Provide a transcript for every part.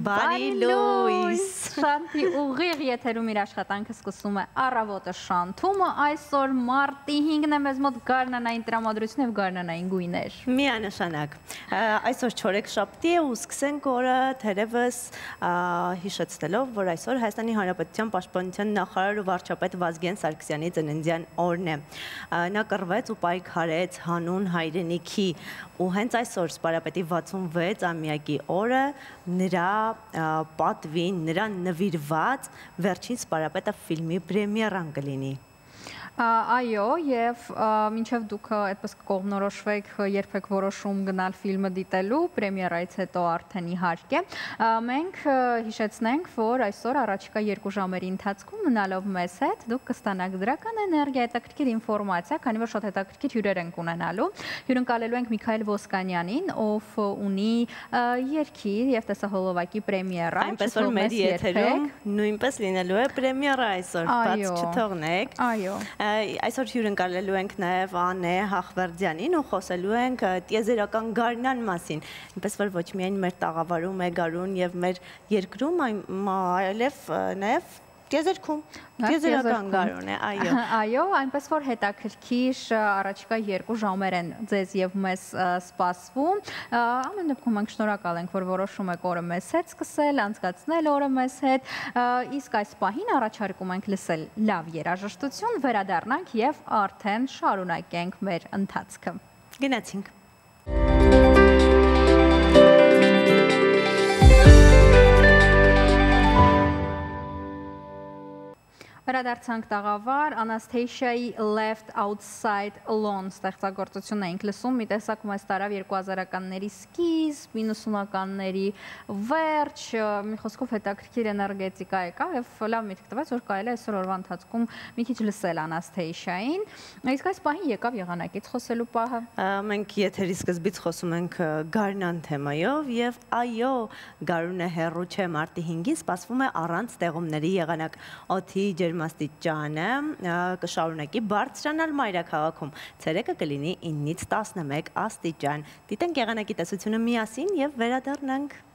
Բարի լույս։ Շանթի ուղիղ եթերում իր աշխատանքը սկսում է առավոտը շանթումը, այսօր մարտի 5-ն է, մեզ մոտ գարնանային տրամադրություն և գարնանային գույներ։ Միանշանակ։ Այսօր չորեքշաբթի է ու սկսենք օրը թերևս հիշեցնելով, որ այսօր Հայաստանի Հանրապետության Պաշտպանության նախարար ու վարչապետ Վազգեն Սարգսյանի ծննդյան օրն է։ Նա կռվեց ու պայքարեց հանուն հայրենիքի ու հենց այսօր Սպարապետի 66-ամյակի օրը նրա պատվին, նրան նվիրված վերջին Սպարապետը ֆիլմի պրեմիերան կլինի։ Այո, և մինչև դուք այդպես կողմնորոշվեք երբեք որոշում գնալ ֆիլմը դիտելու, պրեմիերայից հետո արդեն իհարկե, մենք հիշեցնենք, որ այսօր առաջիկա 2 ժամերի ընթացքում մնալով մեզ հետ, դուք կստանաք դրական էներգիա, հետաքրքիր ինֆորմացիա, քանի որ շատ հետաքրքիր հյուրեր ենք ունենալու։ Հյուրընկալելու ենք Միքայել Ոսկանյանին, ով ունի երգի և տեսահոլովակի պրեմիերա։ Այնպես որ մեր եթերում նույնպես լինելու է պրեմիերա այսօր, բաց չթողնեք։ Այո։ Այսօր հյուրընկալելու ենք նաև Անե Հախվերդյանին ու խոսելու ենք տիեզերական գարնան մասին, այնպես որ ոչ միայն մեր տաղավարում է գարուն եւ մեր երկրում, այլև նաև տիեզերքում, տիեզերական գարուն է, այո։ Այո, այնպես որ հետաքրքիր առաջիկա 2 ժամեր են ձեզ եւ մեզ սպասվում։ Ամեն դեպքում մենք շնորհակալ ենք, որ որոշում եք օրը մեզ հետ սկսել, անցկացնել օրը մեզ հետ։ Իսկ այս պահին առաջարկում ենք լսել լավ երաժշտություն, վերադառնանք եւ արդեն շարունակենք մեր ընթացքը։ Գնացինք։ Վերադարձանք տաղավար, Անաստեյշիայի Left Outside Alone ստեղծագործությունն էինք լսում, մի տեսակ մեզ տարավ 2000-ականների սկիզբ, 90-ականների վերջ, մի խոսքով հետաքրքիր էներգետիկա եկավ և լավ միտք տվեց, որ կարելի է այսօր օրվա ընթացքում մի քիչ լսել Անաստեյշիային, իսկ այս պահին եկավ եղանակից խոսելու պահը։ Մենք եթերի սկզբից խոսում ենք գարնան թեմայով և այո, գարունը հեռու չէ, մարտի 5-ին սպասվում է առանց տեղումների եղանակ, օդի ջերմաստիճանը կշարունակի բարձրանալ մայրաքաղաքում, ցերեկը կլինի 9-ից 11 աստիճան։ Դիտենք եղանակի տեսությունը միասին և վերադառնանք։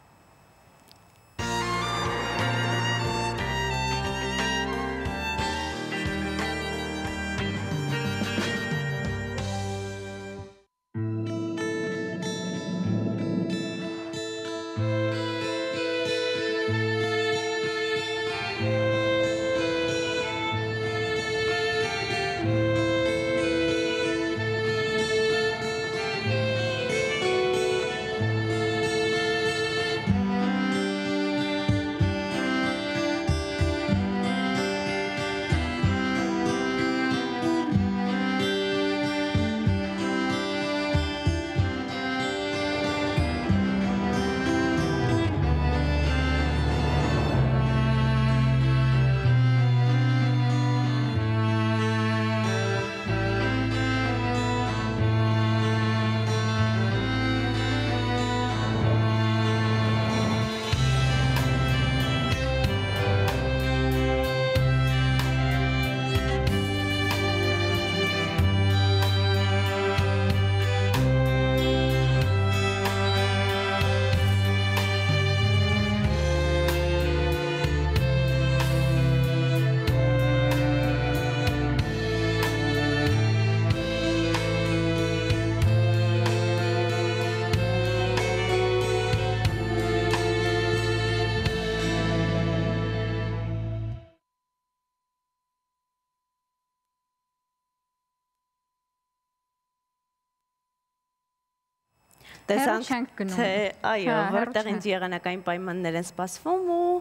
Տեսանք, թե այո, որտեղ ինչ եղանակային պայմաններ են սպասվում ու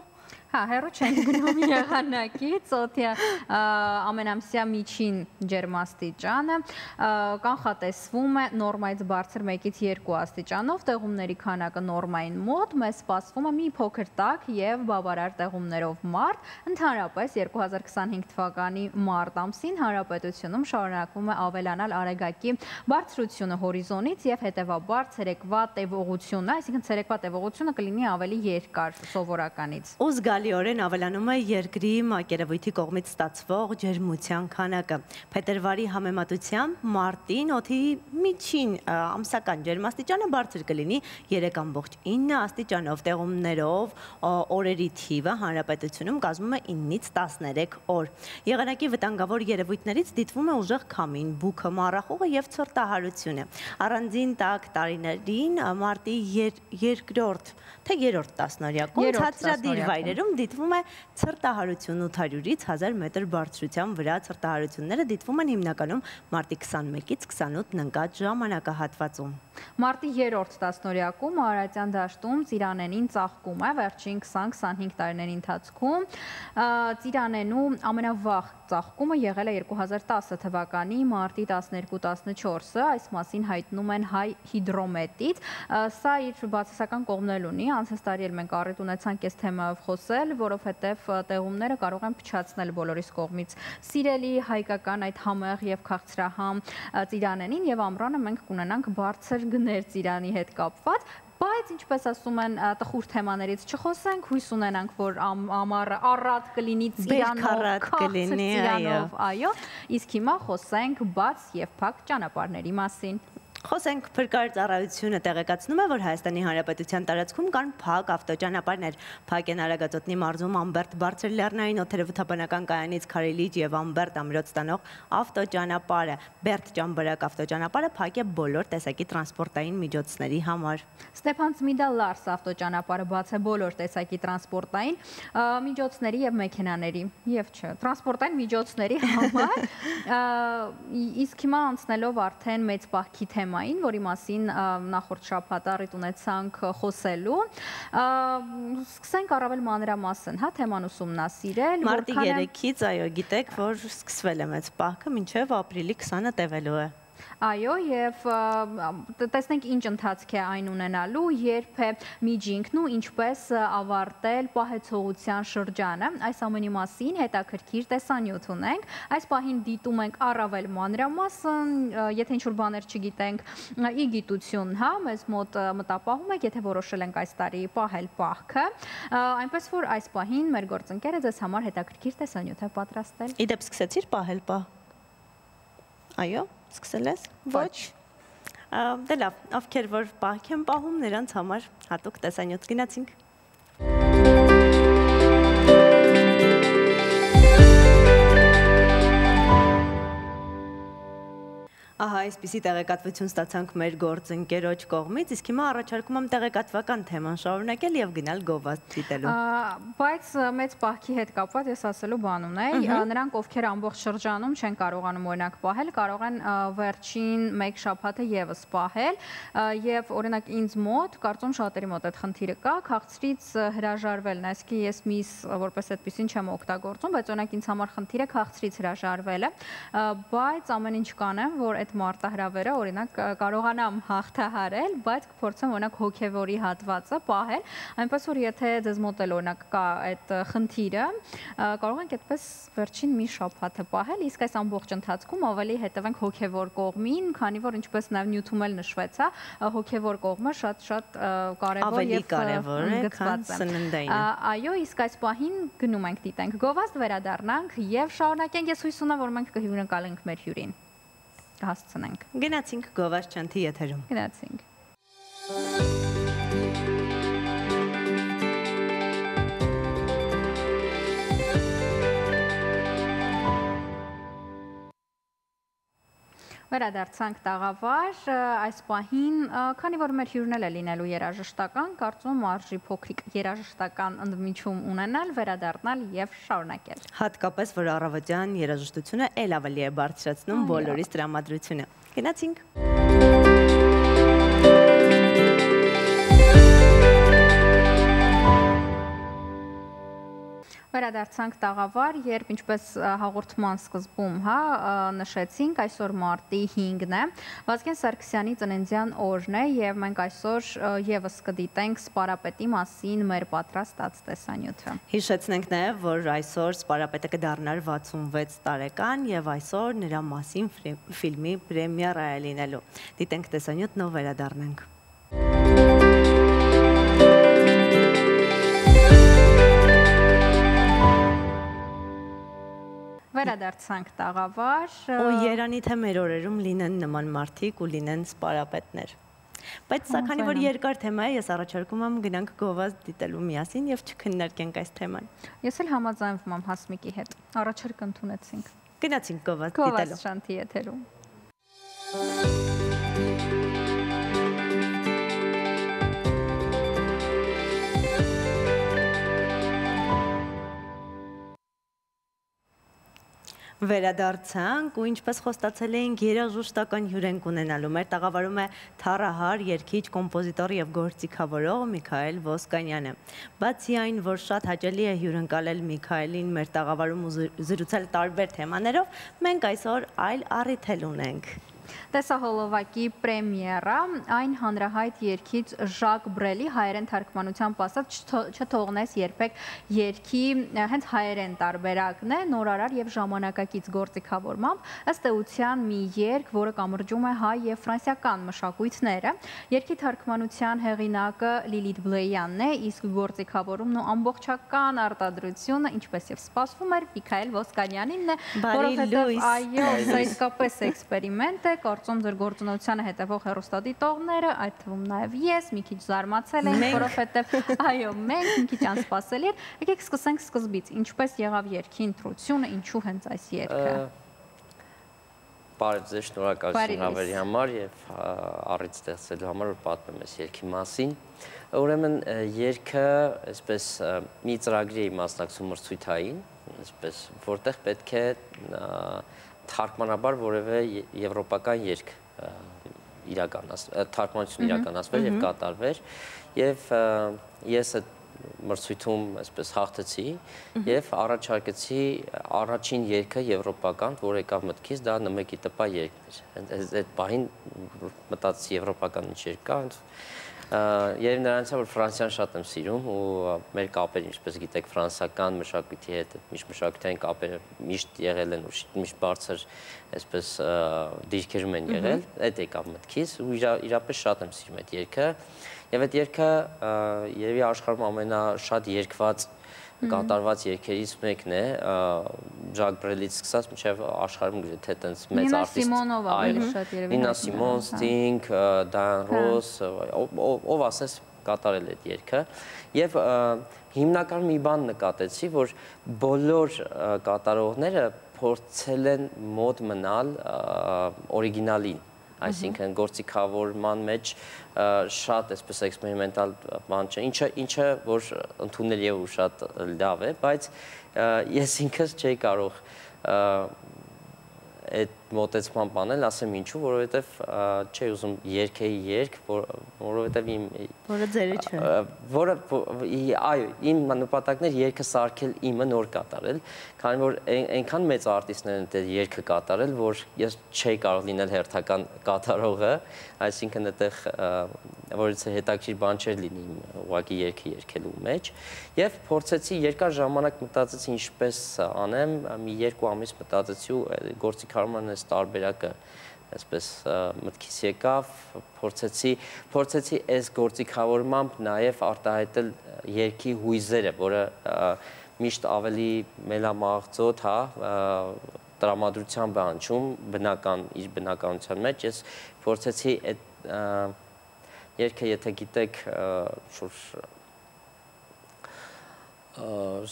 հեռու չենք գնում եղանակից, օդի ամենամսյա միջին ջերմաստիճանը կանխատեսվում է նորմայից բարձր 1-ից 2 աստիճանով, տեղումների քանակը նորմային մոտ, մեզ սպասվում է մի փոքր տաք և բավարար տեղումներով մարտ, ընդհանրապես 2025 թվականի մարտ ամսին հանրապետությունում շարունակվում է ավելանալ արեգակի բարձրությունը հորիզոնից և հետևաբար ցերեկվա տևողությունը, այսինքն ցերեկվա տևողությունը կլինի ավելի երկար սովորականից։ Ու զգալի զգալիորեն ավելանում է երկրի մակերևույթի կողմից ստացվող ջերմության քանակը։ Փետրվարի համեմատությամբ մարտին օդի միջին ամսական ջերմաստիճանը բարձր կլինի 3,9 աստիճանով, տեղումներով օրերի թիվը հանրապետությունում կազմում է 9-ից 13 օր։ Եղանակի վտանգավոր երևույթներից դիտվում է ուժեղ քամին, բուքը, մառախուղը եւ ցրտահարությունը։ Առանձին տաք տարիներին մարտի երկրորդ թե երրորդ տասնօրյակում ցածրադիր վայրերում դիտվում է ցրտահարություն 800-ից 1000 մետր բարձրության վրա։ Ցրտահարությունները դիտվում են հիմնականում մարտի 21-ից 28-ն ընկած ժամանակահատվածում։ Մարտի երրորդ տասնօրյակում Արարատյան դաշտում ծիրանենին ծաղկում է վերջին 20-25 տարիների ընթացքում։ Ծիրանենու ամենավաղ ծաղկումը եղել է 2010 թվականի մարտի 12-14-ը, այս մասին հայտնում են հայ հիդրոմետից։ Սա իր բացասական կողմներ ունի, անցած տարի էլ մենք առիթ ունեցանք այս թեմայով խոսել, որովհետև տեղումները կարող են փչացնել բոլորիս կողմից սիրելի հայկական այդ համեղ եւ քաղցրահամ ծիրանենին, եւ ամռանը մենք կունենանք բարձր գներ ծիրանի հետ կապված, բայց ինչպես ասում են տխուր թեմաներից չխոսենք, հույս ունենանք, որ ամառը առատ կլինի ծիրանով, քաղցր ծիրանով, այո, իսկ հիմա խոսենք բաց եւ փակ ճանապարհների մասին։ Խոսենք փրկարարծառայությունը տեղեկացնում է, որ Հայաստանի Հանրապետության տարածքում կան փակ ավտոճանապարհներ։ Փակ են Արագածոտնի մարզում Ամբերտ բարձր լեռնային օդերևութաբանական կայանից Քարելիջ եւ Ամբերտ ամրոց ստանող ավտոճանապարհը։ Բերդ ճամբարակ ավտոճանապարհը փակ է բոլոր տեսակի տրանսպորտային միջոցների համար։ Ստեփան Ծմիդա-Լարս ավտոճանապարհը բաց է բոլոր տեսակի տրանսպորտային միջոցների եւ մեքենաների եւ տրանսպորտային միջոցների համար։ Իսկ հիմա անցնելով արդեն մեծ պահքի թեմային, որի մասին նախորդ շաբաթ առիթ ունեցանք խոսելու, սկսենք առավել մանրամասն, հա, թեման ուսումնասիրել։ Մարտի 3-ից, այո, գիտեք, որ սկսվել է մեծ պահքը, մինչև ապրիլի 20-ը տևելու է։ Այո, եւ տեսնենք ինչ ընթացք է այն ունենալու, երբ է միջինքն ու ինչպես ավարտել պահեցողության շրջանը։ Այս ամենի մասին հետաքրքիր տեսանյութ ունենք։ Այս պահին դիտում ենք առավել մանրամասն, եթե ինչ-որ բաներ չգիտենք, ի գիտություն, հա, մեզ մոտ մտապահում եք, եթե որոշել ենք այս տարի պահել պահքը, այնպես որ այս պահին մեր գործընկերը ձեզ համար հետաքրքիր տեսանյութ է պատրաստել։ Իդեպ սկսեցիր պահել պահ։ Այո, սկսել ես։ Ոչ։ Դե լավ, ովքեր որ պահք են պահում, նրանց համար հատուկ տեսանյութ գնացինք։ Ահա, այսպիսի տեղեկատվություն ստացանք մեր գործընկերոջ կողմից, իսկ հիմա առաջարկում եմ տեղեկատվական թեման շարունակել եւ գնալ գովազդ դիտելու։ Բայց մեծ պահքի հետ կապված ես ասելու բան ունեի, նրանք ովքեր ամբողջ շրջանում չեն կարողանում օրինակ պահել, կարող են վերջին 1 շաբաթը եւս պահել, եւ օրինակ ինձ մոտ, կարծում շատերի մոտ այդ խնդիրը կա, քաղցրից հրաժարվելն, այսինքն ես միս որպես այդպեսին չեմ օգտագործում, բայց օրինակ ինձ համար խնդիր է քաղցրից հրաժարվելը, բայց ամեն ինչ կանեմ, որ այդ մարտահրավերը օրինակ կարողանամ հաղթահարել, բայց կփորձեմ օրինակ հոգևորի հատվածը պահել, այնպես որ եթե ձեզ մոտ էլ օրինակ կա այդ խնդիրը, կարող ենք այդպես վերջին մի շաբաթը պահել, իսկ այս ամբողջ ընթացքում ավելի հետևենք հոգևոր կողմին, քանի որ ինչպես նաև նյութում էլ նշվեց, հա, հոգևոր կողմը շատ կարևոր եւ ընդգծված է։ Այո, իսկ այս պահին գնում ենք դիտենք գովազդ, վերադառնանք եւ շարունակենք, ես հույս ունեմ, որ մենք կհյուրընկալենք մեր հյուրին։ Հասցնենք։ Գնացինք գովազդ չանթի եթերում։ Գնացինք։ Վերադարձանք տաղավար, այս պահին, քանի որ մեր հյուրն է լինելու երաժշտական, կարծում արժի փոքրիկ երաժշտական ընդմիջում ունենալ, վերադառնալ եւ շարունակել։ Հատկապես, որ առավոտյան երաժշտությունը ել ավելի է բարձրացնում բոլորիս տրամադրությունը։ Գնացինք։ Վերադարձանք տաղավար, երբ ինչպես հաղորդման սկզբում, հա, նշեցինք, այսօր մարտի 5-ն է, Վազգեն Սարգսյանի ծննդյան օրն է եւ մենք այսօր եւս կդիտենք Սպարապետի մասին մեր պատրաստած տեսանյութը։ Հիշեցնենք նաեւ, որ այսօր Սպարապետը կդառնար 66 տարեկան եւ այսօր նրա մասին ֆիլմի պրեմիերա է լինելու։ Դիտենք տեսանյութն ու վերադառնանք։ Վերադարձանք տաղավար։ Ու երանի թե մեր օրերում լինեն նման մարդիկ ու լինեն սպարապետներ։ Բայց սա քանի որ երկար թեմա է, ես առաջարկում եմ գնանք գովազդ դիտելու միասին եւ չքննարկենք այս թեման։ Ես էլ համաձայնվում եմ Հասմիկի հետ։ Առաջարկ ընդունեցինք։ Գնացինք գովազդ դիտելու։ Գովազդ շանթի եթերում։ Վերադարձանք ու ինչպես խոստացել էինք երաժշտական հյուր ենք ունենալու։ Մեր տաղավարում է թառահար, երգիչ, կոմպոզիտոր եւ գործիքավորող Միքայել Ոսկանյանը։ Բացի այն, որ շատ հաճելի է հյուրընկալել Միքայելին մեր տաղավարում ու զրուցել տարբեր թեմաներով, մենք այսօր այլ առիթ ունենք։ Տեսահոլովակի պրեմիերա, այն հանրահայտ երգիչ Ժակ Բրելի հայերեն թարգմանությամբ ասած չթողնես երբեք երգի հենց հայերեն տարբերակն է, նորարար եւ ժամանակակից գործիքավորմամբ, ըստ էության մի երգ, որը կամրջում է հայ եւ ֆրանսիական մշակույթները։ Երգի թարգմանության հեղինակը Լիլիթ Բլեյանն է, իսկ գործիքավորումն ու ամբողջական արտադրությունը, ինչպես եւ սպասվում էր, Միքայել Ոսկանյանինն է, որովհետեւ այո, սա իսկապես էքսպերիմենտ է, կարծում ձեր գործունեությանը հետևող հեռուստադիտողները, այդ թվում նաև ես, մի քիչ զարմացել ենք, որովհետև այո, մենք մի քիչ անսպասելի էր։ Եկեք սկսենք սկզբից, ինչպես եղավ երգի ընտրությունը, ինչու հենց այս երգը։ Բարև ձեզ, շնորհակալություն հավերի համար եւ առիթ ստեղծելու համար, որ պատմեմ այս երգի մասին։ Ուրեմն երգը այսպես մի ծրագրի մասնակցում մրցույթային, այսպես որտեղ պետք է թարգմանաբար որևէ եվրոպական երգ թարգմանություն իրականացվեր եւ կատարվեր եւ ես այդ մրցույթում այսպես հաղթեցի եւ առաջարկեցի առաջին երգը եվրոպական, որ եկավ մտքից, դա Նմեկի տպա երգն էր։ Այդ բահին մտածեցի եվրոպական ինչ երգ կա, Երբ նրանց է, որ Ֆրանսիան շատ եմ սիրում ու մեր կապեր, ինչպես գիտեք, ֆրանսական մշակույթի հետ, միշտ մշակութային կապերը միշտ եղել են ու միշտ բարձր այսպես դիրքերում են եղել, այդ եկավ մտքից ու իրապես շատ եմ սիրում այդ երգը եւ այդ երգը երևի աշխարհում ամենաշատ երգված կատարված երգերից մեկն է, Ժակ Բրելից սկսած մինչև աշխարհում գրեթե այտենց մեծ արտիստ, Նինա Սիմոն, Սթինգ, Դայան Ռոս, ով ասես կատարել այդ երգը եւ հիմնական մի բան նկատեցի, որ բոլոր կատարողները փորձել են մոտ մնալ օրիգինալին, այսինքն գործիքավորման մեջ շատ այսպես էքսպերիմենտալ բան չէ, ինչը որ ընդունել եւ շատ լավ է, բայց ես ինքս չէի կարող այդ մոտեցման բանել, ասեմ ինչու, որովհետև չէի ուզում երգեի երգ, որովհետև իմ որը ձերը չէ։ Որը այո, իմ նպատակն էր երգը սարքել իմը նոր կատարել, քանի որ այնքան մեծ արտիստներ են այդ երգը կատարել, որ ես չէի կարող լինել հերթական կատարողը, այսինքն այդտեղ որից հետաքրքիր բան չէր լինի ուղղակի երգը երգելու մեջ, եւ փորձեցի երկար ժամանակ մտածեցի ինչպես անեմ, մի 2 ամիս մտածեցի ու գործիքավորման այս տարբերակը այսպես մտքիս եկավ, փորձեցի այս գործիքավորմամբ նաև արտահայտել երգի հույզերը, որը միշտ ավելի մելամաղձոտ, հա, տրամադրությամբ է հնչում իր բնականության մեջ, ես փորձեցի այդ երգը, եթե գիտեք,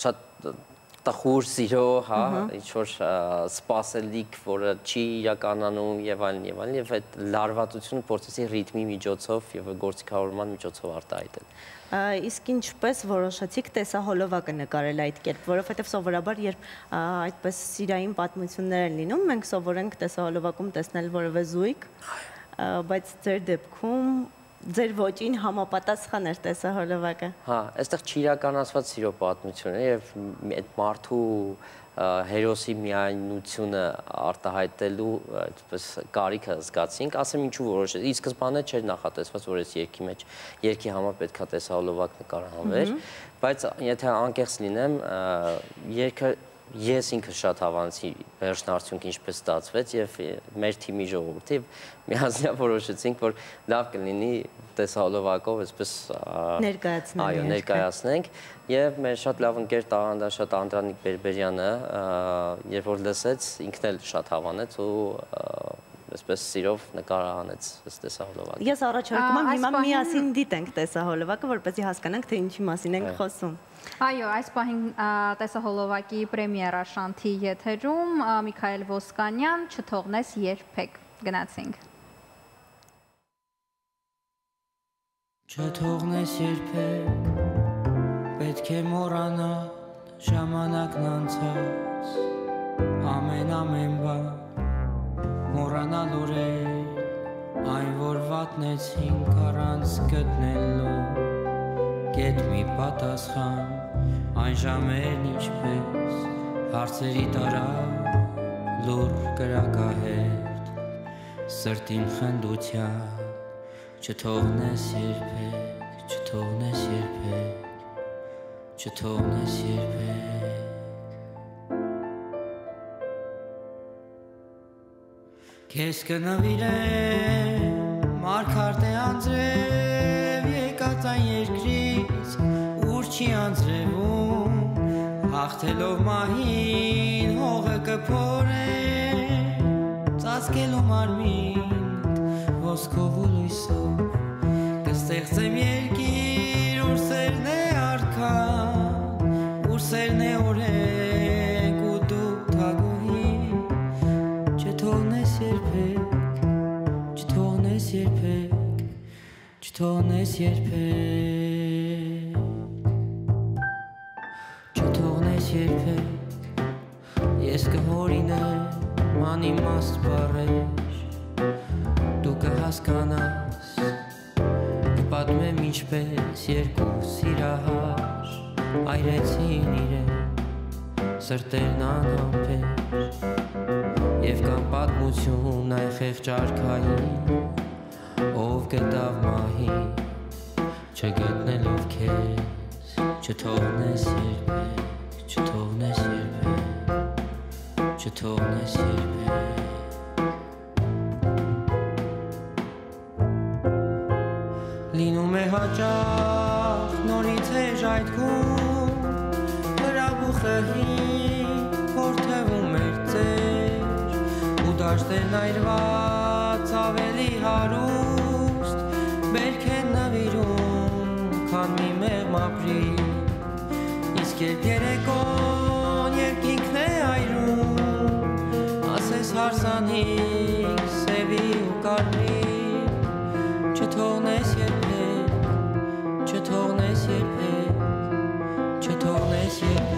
շատ տխուր սիրո, հա, ինչ-որ սպասելիք, որը չի իրականանում եւ այլն, եւ այդ լարվածությունը փորձեցի ռիթմի միջոցով եւ գործիքավորման միջոցով արտահայտել։ Իսկ ինչպես որոշեցիք տեսահոլովակը նկարել այդ կերպ, որովհետեւ սովորաբար երբ այդպես սիրային պատմություններ են լինում, մենք սովորենք տեսահոլովակում տեսնել որևէ զույգ, բայց ձեր դեպքում ձեր ոճին համապատասխան էր տեսահոլովակը։ Հա, այստեղ չիրականացված սիրո պատմություն է եւ այդ մարդու հերոսի միայնությունը արտահայտելու այդպես կարիքը զգացինք, ասեմ ինչու որոշեց։ Ի սկզբանե չէր նախատեսված, որ այս երգի համար պետքա տեսահոլովակ նկարահանվեր, բայց եթե անկեղծ լինեմ, երգը ես ինքը շատ հավանեցի վերջնարդյունք ինչպես ստացվեց եւ մեր թիմի ժողովրդի միասին որոշեցինք, որ լավ կլինի տեսահոլովակով այսպես ներկայացնենք եւ մեր շատ լավ ընկեր տաղանդաշատ Անդրանիկ Բերբերյանը, երբ որ լսեց, ինքն էլ շատ հավանեց ու այսպես սիրով նկարահանեց այս տեսահոլովակը։ Ես առաջարկում եմ հիմա միասին դիտենք տեսահոլովակը, որպեսզի հասկանանք, թե ինչի մասին ենք խոսում։ Այո, այս պահին տեսահոլովակի պրեմիերա Շանթի եթերում, Միքայել Ոսկանյան, «Չթողնես երբեք», գնացինք։ Չթողնես երբեք, պետք է մոռանալ ժամանակն անցած, ամեն բան մոռանալ օրեր, այն որ վատնեցինք առանց գտնելու, գետ մի պատասխան, այն ժամերն ինչպես հարցերի տարա լուր կրակահերթ, սրտին խնդության, չթողնես երբեք, չթողնես երբեք, չթողնես երբեք։ Քեզ կնվիրեմ մարգարդե անձրև եկած այն երկրից, ուր չի անձրևում, հաղթելով մահին հողը կփորե, ծածկելու մարմինդ ոսկով ու լույսով, կստեղծեմ երկիր, ուր սերն է արքան, ուր սերն է օրենք ու դու թագուհին, չթողնես երբեք, չթողնես երբեք, չթողնես երբեք, չթողնես երբեք, ես կհորինեմ անիմաստ բառեր, դու կհասկանաս, կպատմեմ ինչպես երկու սիրահար, այրեցին իրեն, սրտերն անհամբեր, Եվ կան պատմություն այ խեղճ արքային, ով գտավ մահին, չգտնելով քեզ, չթողնես երբեք, չթողնես երբեք, չթողնես երբեք։ Լինում է հաճախ նորից էջ այդքում, հրավ ու խհի, հորդևում էր ծեր, ու դաշտերն այրված ավելի հարուստ, բերք են նվիրում, քան մի մեղմ ապրի, իսկ երբ երեկոն երկինքն է այրում, ասես հարսանիք, սևի ու կարմիր, չթողնես երբեք, չթողնես երբեք, չթողնես երբեք։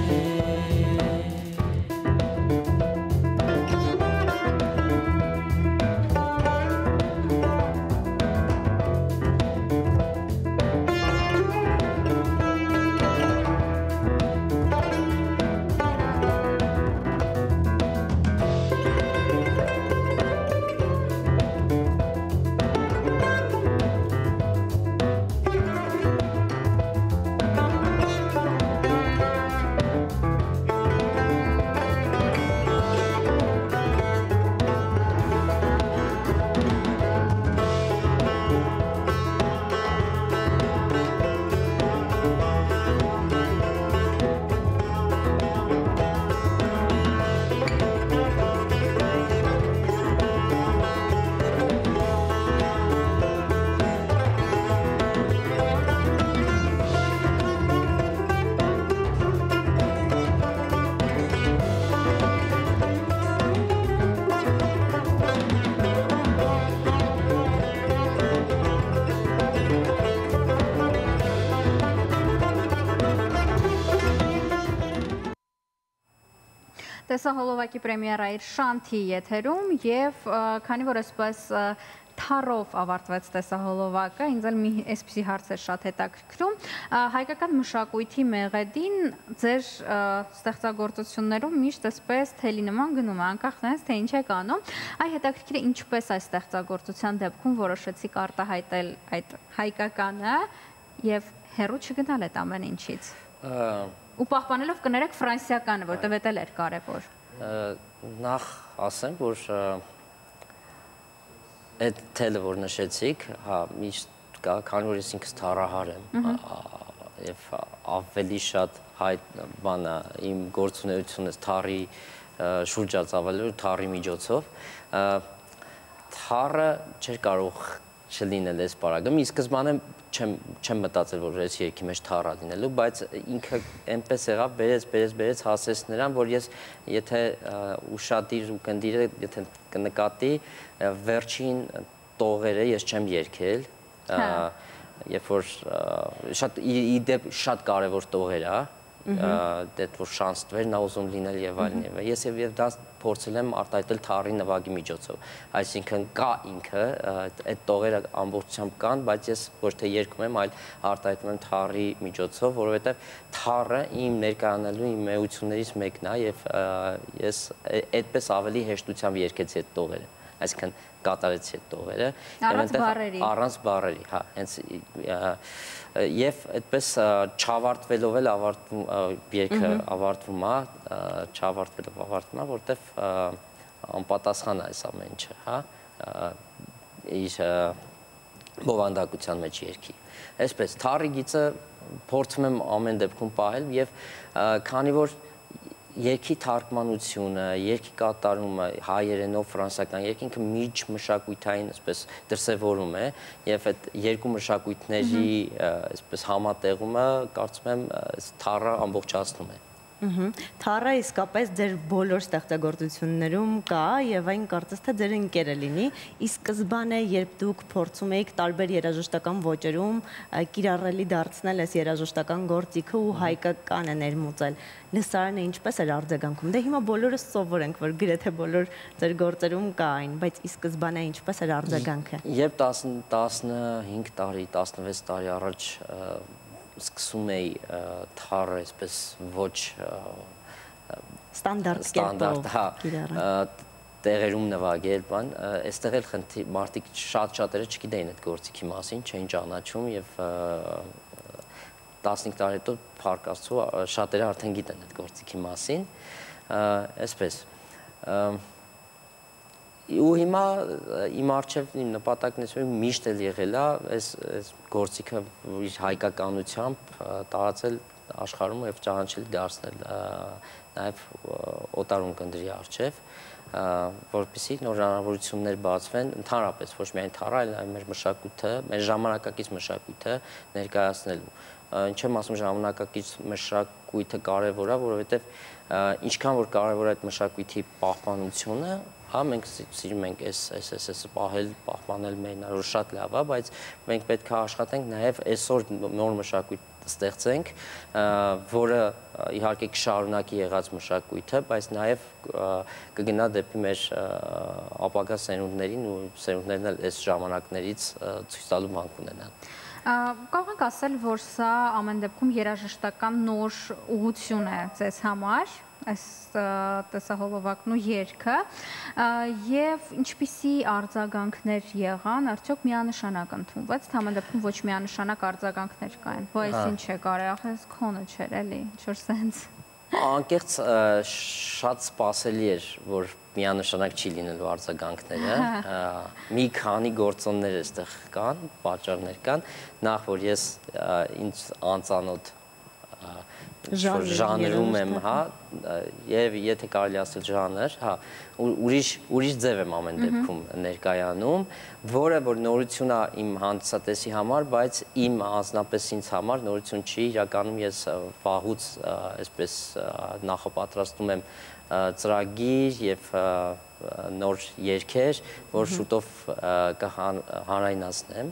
Տեսահոլովակի պրեմիերա իր Շանթի եթերում եւ քանի որ այսպես թարով ավարտվեց տեսահոլովակը, ինձ էլ մի այսպիսի հարց է շատ հետաքրքրում, հայկական մշակույթի մեղեդին ձեր ստեղծագործություններում միշտ այսպես թելի նման գնում է, անկախ նրանից թե ինչ եք անում, այ հետաքրքիր է ինչպես այս ստեղծագործության դեպքում որոշեցիք արտահայտել այդ հայկականը եւ հեռու չգնալ այդ ամեն ինչից։ Ու պահպանելով կներեք ֆրանսիականը, որտեղ էլ էր կարևոր։ Նախ ասեմ, որ այդ թելը, որ նշեցիք, հա, միշտ կա, քանի որ ես ինքս թառահար եմ, եւ ավելի շատ հայտ բանը իմ գործունեությունը թառի շուրջ ածավալու թառի միջոցով, թառը չէր կարող չլինել այս պարագում, ի սկզբանե չեմ մտածել, որ այս երգի մեջ թառա լինելու, բայց ինքը այնպես եղավ, բերեց հասեց նրան, որ ես եթե ուշադիր ու կնդիրը, եթե կնկատի, վերջին տողերը ես չեմ երգել, երբ որ իդեպ շատ կարևոր տողեր է, դետ որ շանս տվեր, նա ուզում լինել եւ այլն եւ ես եւ դա փորձել եմ արտահայտել թառի նվագի միջոցով, այսինքն կա ինքը, այդ տողերը ամբողջությամբ կան, բայց ես ոչ թե երգում եմ, այլ արտահայտում եմ թառի միջոցով, որովհետեւ թառը իմ ներկայանալու իմ էություններից մեկն է եւ ես այդպես ավելի հեշտությամբ երգեցի այդ տողերը, այսինքն կատարեցի այդ տողերը առանց բառերի, հա, հենց եւ այդպես չավարտվելով էլ երգը ավարտվում է, չավարտվելով ավարտվում է, որտեվ անպատասխան է այս ամեն ինչը, հա, իր բովանդակության մեջ երգի։ Այսպես թառի գիծը փորձում եմ ամեն դեպքում պահել եւ քանի որ երգի թարգմանությունը, երգի կատարումը հայերենով ֆրանսիական երգ ինքը միջ մշակույթային այսպես դրսևորում է եւ այդ երկու մշակույթների այսպես համատեղումը կարծում եմ թառը ամբողջացնում է։ Թառը իսկապես ձեր բոլոր ստեղծագործություններում կա եւ այն կարծես թե ձեր ընկերը լինի, ի սկզբանե երբ դուք փորձում եք տարբեր երաժշտական ոճերում կիրառելի դարձնել այս երաժշտական գործիքը ու հայկականը ներմուծել, լսարանը ինչպես էր արձագանքում։ Դե հիմա բոլորս սովոր ենք, որ գրեթե բոլոր ձեր գործերում կա այն, բայց ի սկզբանե ինչպես էր արձագանքը։ Երբ 15 տարի, 16 տարի առաջ սկսում էի թառը այսպես ոչ ստանդարտ տեղերում նվագել, բան, այստեղ էլ մարդիկ շատ-շատերը չգիտեին այդ գործիքի մասին, չէին ճանաչում եւ 15 տարի հետո փառք Աստծո շատերը արդեն գիտեն այդ գործիքի մասին, այսպես ու հիմա իմ առջև իմ նպատակն միշտ էլ եղել է այս գործիքը իր հայկականությամբ տարածել աշխարհում եւ ճանաչել դարձնել նաեւ օտարում կնդրի առջև, որպեսզի նոր հնարավորություններ բացվեն ընդհանրապես ոչ միայն թառը, այլ մեր մշակույթը, մեր ժամանակակից մշակույթը ներկայացնելու։ Ինչ եմ ասում ժամանակակից մշակույթը կարևոր է, որովհետեւ ինչքան որ կարևոր է այդ մշակույթի պահպանությունը, հա, մենք սիրում ենք այս պահպանել մեր հնարավոր շատ լավ է, բայց մենք պետք է աշխատենք նաև այսօր նոր մշակույթ ստեղծենք, որը իհարկե կշարունակի եղած մշակույթը, բայց նաև կգնա դեպի մեր ապագա սերունդներին ու սերունդներն էլ այս ժամանակներից ցույց տալու բան կունենան։ Կարող ենք ասել, որ սա ամեն դեպքում երաժշտական նոր ուղղություն է ձեզ համար, այս տեսահոլովակն ու երգը, եւ ինչպիսի արձագանքներ եղան, արդյոք միանշանակ ընդունվեց, թե ամեն դեպքում ոչ միանշանակ արձագանքներ կային, ու այս ինչ է կարեղ, այս քոնը չէր էլի, ինչ-որ սենց։ Անկեղծ շատ սպասելի էր, որ միանշանակ չի լինելու արձագանքները, մի քանի գործոններ այստեղ կան, պատճառներ կան, նախ որ ես ինձ անծանոթ ժանրում եմ, հա, եւ եթե կարելի ասել ժանր, հա, ուրիշ ձև եմ ամեն դեպքում ներկայանում, որը որ նորություն է իմ հանդիսատեսի համար, բայց իմ անձնապես ինձ համար նորություն չի, իրականում ես վաղուց այսպես նախապատրաստում եմ ծրագիր եւ նոր երգեր, որ շուտով կհանրայնացնեմ,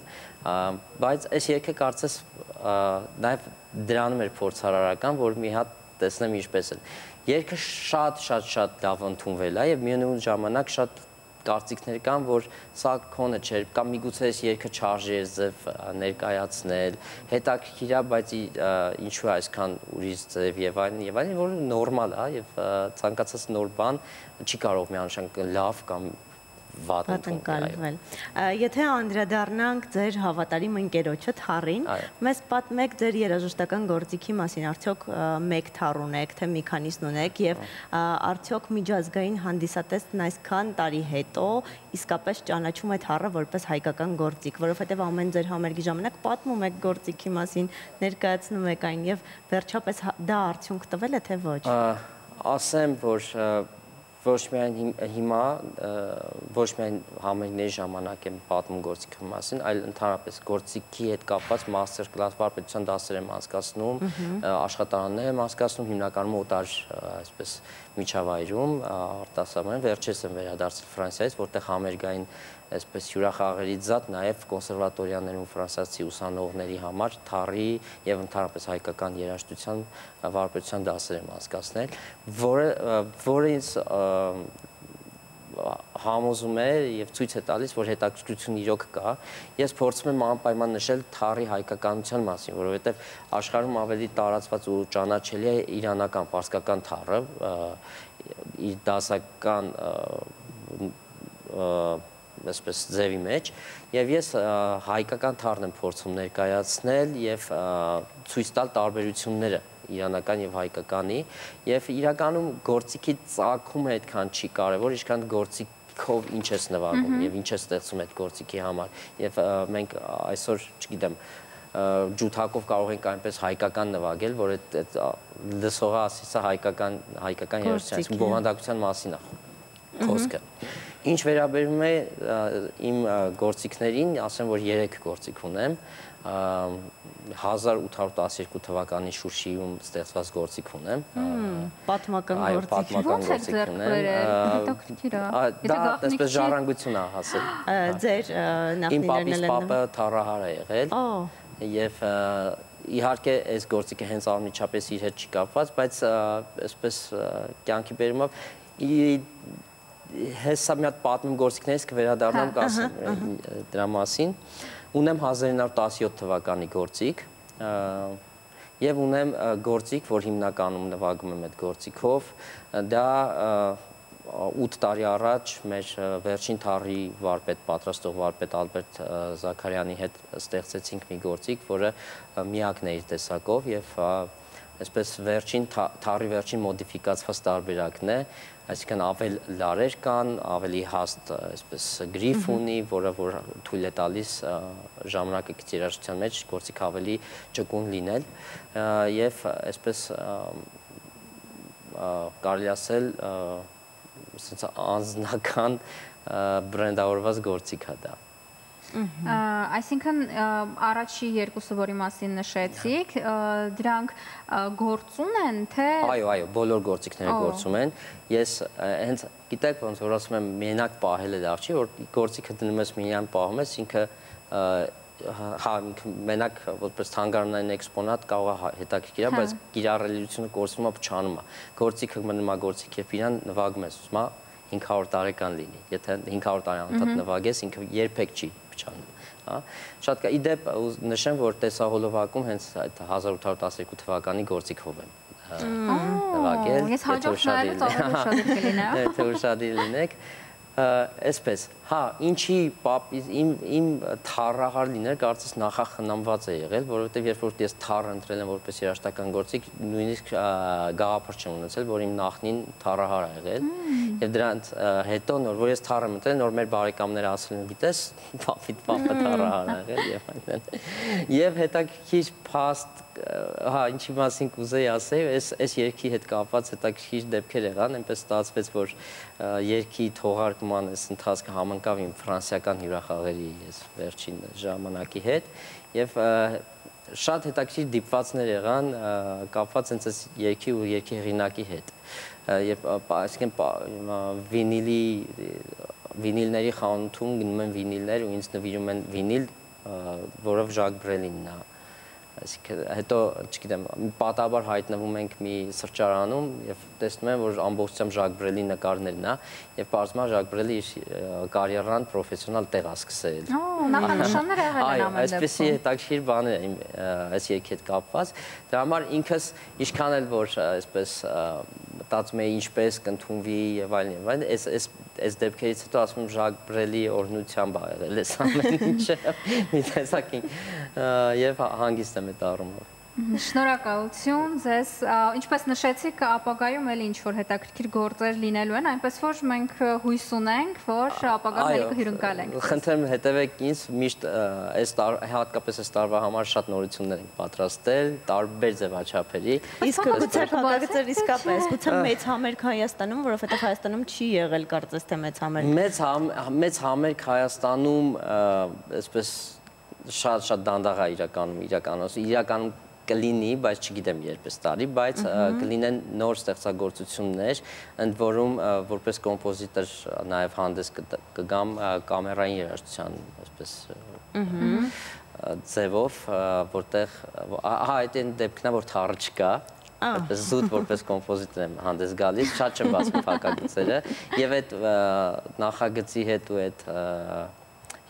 բայց այս երգը կարծես նաեւ դրանում էր փորձարարական, որ մի հատ տեսնեմ ինչպես է։ Երգը շատ լավ ընդունվել է եւ միևնույն ժամանակ շատ կարծիքներ կան, որ սա քոնը չէր, կամ միգուցե այս երգը չարժի այս ձև ներկայացնել, հետաքրքիր է, բայց ինչու է այսքան ուրիշ ձև եւ այլն, որը նորմալ է եւ ցանկացած նոր բան չի կարող միանշանակ լավ կամ վատ ընկալվել։ Եթե անդրադառնանք ձեր հավատարիմ ընկերոջը Թառին, մեզ պատմեք ձեր երաժշտական գործիքի մասին, արդյոք մեկ թառ ունեք, թե մի քանիսն ունեք եւ արդյոք միջազգային հանդիսատեսն այսքան տարի հետո իսկապես ճանաչում է թառը որպես հայկական գործիք, որովհետեւ ամեն ձեր համերգի ժամանակ պատմում եք գործիքի մասին, ներկայացնում եք այն եւ վերջապես դա արդյունք տվել է թե ոչ։ Ասեմ, որ ոչ միայն հիմա, ոչ միայն համերգների ժամանակ եմ պատմում գործիքի մասին, այլ ընդհանրապես գործիքի հետ կապված մաստեր կլաս վարպետության դասեր եմ անցկացնում, աշխատարաններ եմ անցկացնում, հիմնականում օտար այսպես միջավայրում, արտասահման, վերջերս եմ վերադարձել Ֆրանսիայից, որտեղ համերգային այսպես հյուրախաղերից զատ նաև կոնսերվատորիաներում ֆրանսիացի ուսանողների համար թառի եւ ընդհանրապես հայկական երաժշտության վարպետության դասեր եմ անցկացնել, որը ինձ համոզում է եւ ցույց է տալիս, որ հետաքրքրություն իրոք կա։ Ես փորձում եմ անպայման նշել թառի հայկականության մասին, որովհետեւ աշխարհում ավելի տարածված ու ճանաչելի է իրանական, պարսկական թառը, իր դասական այսպես ձևի մեջ, եւ ես հայկական թառն եմ փորձում ներկայացնել եւ ցույց տալ տարբերությունները իրանական եւ հայկականի, եւ իրականում գործիքի ծագումը այդքան չի կարեւոր, ինչքան գործիքով ինչ ես նվագում եւ ինչ ես ստեղծում այդ գործիքի համար, եւ մենք այսօր, չգիտեմ, ջութակով կարող ենք այնպես հայկական նվագել, որ այդ լսողը ասի սա հայկական երաժշտություն, բովանդակության մասին է խոսքը։ Ինչ վերաբերում է իմ գործիքներին, ասեմ, որ 3 գործիք ունեմ, 1812 թվականի Շուշիում ստեղծված գործիք ունեմ։ Պատմական գործիք։ Պատմական գործիք ունեմ։ Դա այսպես ժառանգություն է հասել։ Ձեր իմ պապիս պապը թառահար է եղել։ Եվ իհարկե այս գործիքը հենց անմիջապես իր հետ չի կապված, բայց այսպես կյանքի բերումով հեսա մի հատ պատմում գործիքներից կվերադառնամ կասեմ դրա մասին։ Ունեմ 1917 թվականի գործիք եւ ունեմ գործիք, որ հիմնականում նվագում եմ այդ գործիքով։ Դա 8 տարի առաջ մեր վերջին թառի վարպետ, պատրաստող վարպետ Ալբերտ Զաքարյանի հետ ստեղծեցինք մի գործիք, որը միակն է իր տեսակով եւ այսպես թառի վերջին մոդիֆիկացված տարբերակն է, այսինքն ավել լարեր կան, ավելի հաստ այսպես գրիֆ ունի, որը որ թույլ է տալիս ժամանակը գից երաժշտության մեջ գործիք ավելի ճկուն լինել եւ այսպես կարելի ասել անձնական բրենդավորված գործիք է դա։ Այսինքն առաջի երկուսը, որի մասին նշեցիք, դրանք գործուն են, թե… Այո, բոլոր գործիքները գործում են։ Ես հենց գիտեք ոնց որ ասում եմ մենակ պահելը լավ չի, որ գործիքը դնում ես միայն պահում ես, ինքը մենակ որպես թանգարանային էքսպոնատ կարող է հետաքրքիր է, բայց կիրառելիությունը կորցնում է, փչանում է։ Գործիքը մնում է գործիք, երբ իրան նվագում ես, ուսում է 500 տարեկան լինի։ Եթե 500 տարի անընդհատ նվագես, ինքը երբեք չի փչանում, հա։ Շատ կա։ Իդեպ նշեմ, որ տեսահոլովակում հենց այդ 1812 թվականի գործիքով եմ նվագել։ Ես հաջող նայելուց ավելի ուշադիր կլինեմ։ Եթե ուշադիր լինեք, այսպես, հա, ինչի իմ թառահար լինել կարծես նախախնամված է եղել, որովհետև երբ որ ես թառ ընտրել եմ որպես երաժշտական գործիք, նույնիսկ գաղափար չեմ ունեցել, որ իմ նախնին թառահար է եղել, եւ դրանց հետո նոր որ ես թառ եմ ընտրել, նոր մեր բարեկամները ասել են, գիտես, պապը թառահար է եղել եւ այլն։ Եվ հետաքրքիր փաստ, հա, ինչի մասին կուզեի ասել, այս երգի հետ կապված հետաքրքիր դեպքեր եղան, այնպես ստացվեց, որ երգի թողարկման այս ընթացքը համընկավ իմ ֆրանսիական հյուրախաղերի վերջին ժամանակի հետ եւ շատ հետաքրքիր դիպվածներ եղան կապված հենց այս երգի ու երգի հեղինակի հետ եւ այսինքն վինիլների խանութում գնում են վինիլներ ու ինձ նվիրում են վինիլ, որով Ժակ Բրելինն է։ Այսինքն հետո, չգիտեմ, պատահաբար հայտնվում ենք մի սրճարանում եւ տեսնում եմ, որ ամբողջությամբ Ժակ Բրելի նկարներն է եւ պարզվում է Ժակ Բրելի իր կարիերան պրոֆեսիոնալ տեղ է սկսել։ Նախանշանները եղել են ամեն դեպքում։ Այսպեսի հետաքրքիր բաներ են այս երգի հետ կապված։ Դրա համար ինքս ինչքան էլ որ այսպես մտածում էի ինչպես կընդունվի եւ այլն, այս դեպքերից հետո ասում եմ Ժակ Բրելի օրհնությամբ ա եղել այս ամեն ինչը մի տեսակին եւ հանգիստ եմ այդ առումով։ Շնորհակալություն ձեզ, ինչպես նշեցիք, ապագայում էլ ինչ-որ հետաքրքիր գործեր լինելու են, այնպես որ մենք հույս ունենք, որ ապագայում ելքը հյուրընկալենք։ Խնդրեմ հետևեք ինձ, միշտ հատկապես այս տարվա համար շատ նորություններ ենք պատրաստել, տարբեր ձևաչափերի։ Իսկ գուցե փակագծեր իսկապես, գուցե մեծ համերգ Հայաստանում, որովհետև Հայաստանում չի եղել կարծես թե մեծ համերգ։ Մեծ համերգ Հայաստանում այսպես շատ դանդաղ է իրականում կլինի, բայց չգիտեմ երբ էս տարի, բայց կլինեն նոր ստեղծագործություններ, ընդ որում որպես կոմպոզիտոր նաև հանդես կգամ կամերային երաժշտության այսպես ձևով, որտեղ այդ այն դեպքն է, որ թառը չկա, այդպես զուտ որպես կոմպոզիտոր եմ հանդես գալիս, շատ չեմ բացում փակագծերը, եւ այդ նախագծի հետ ու այդ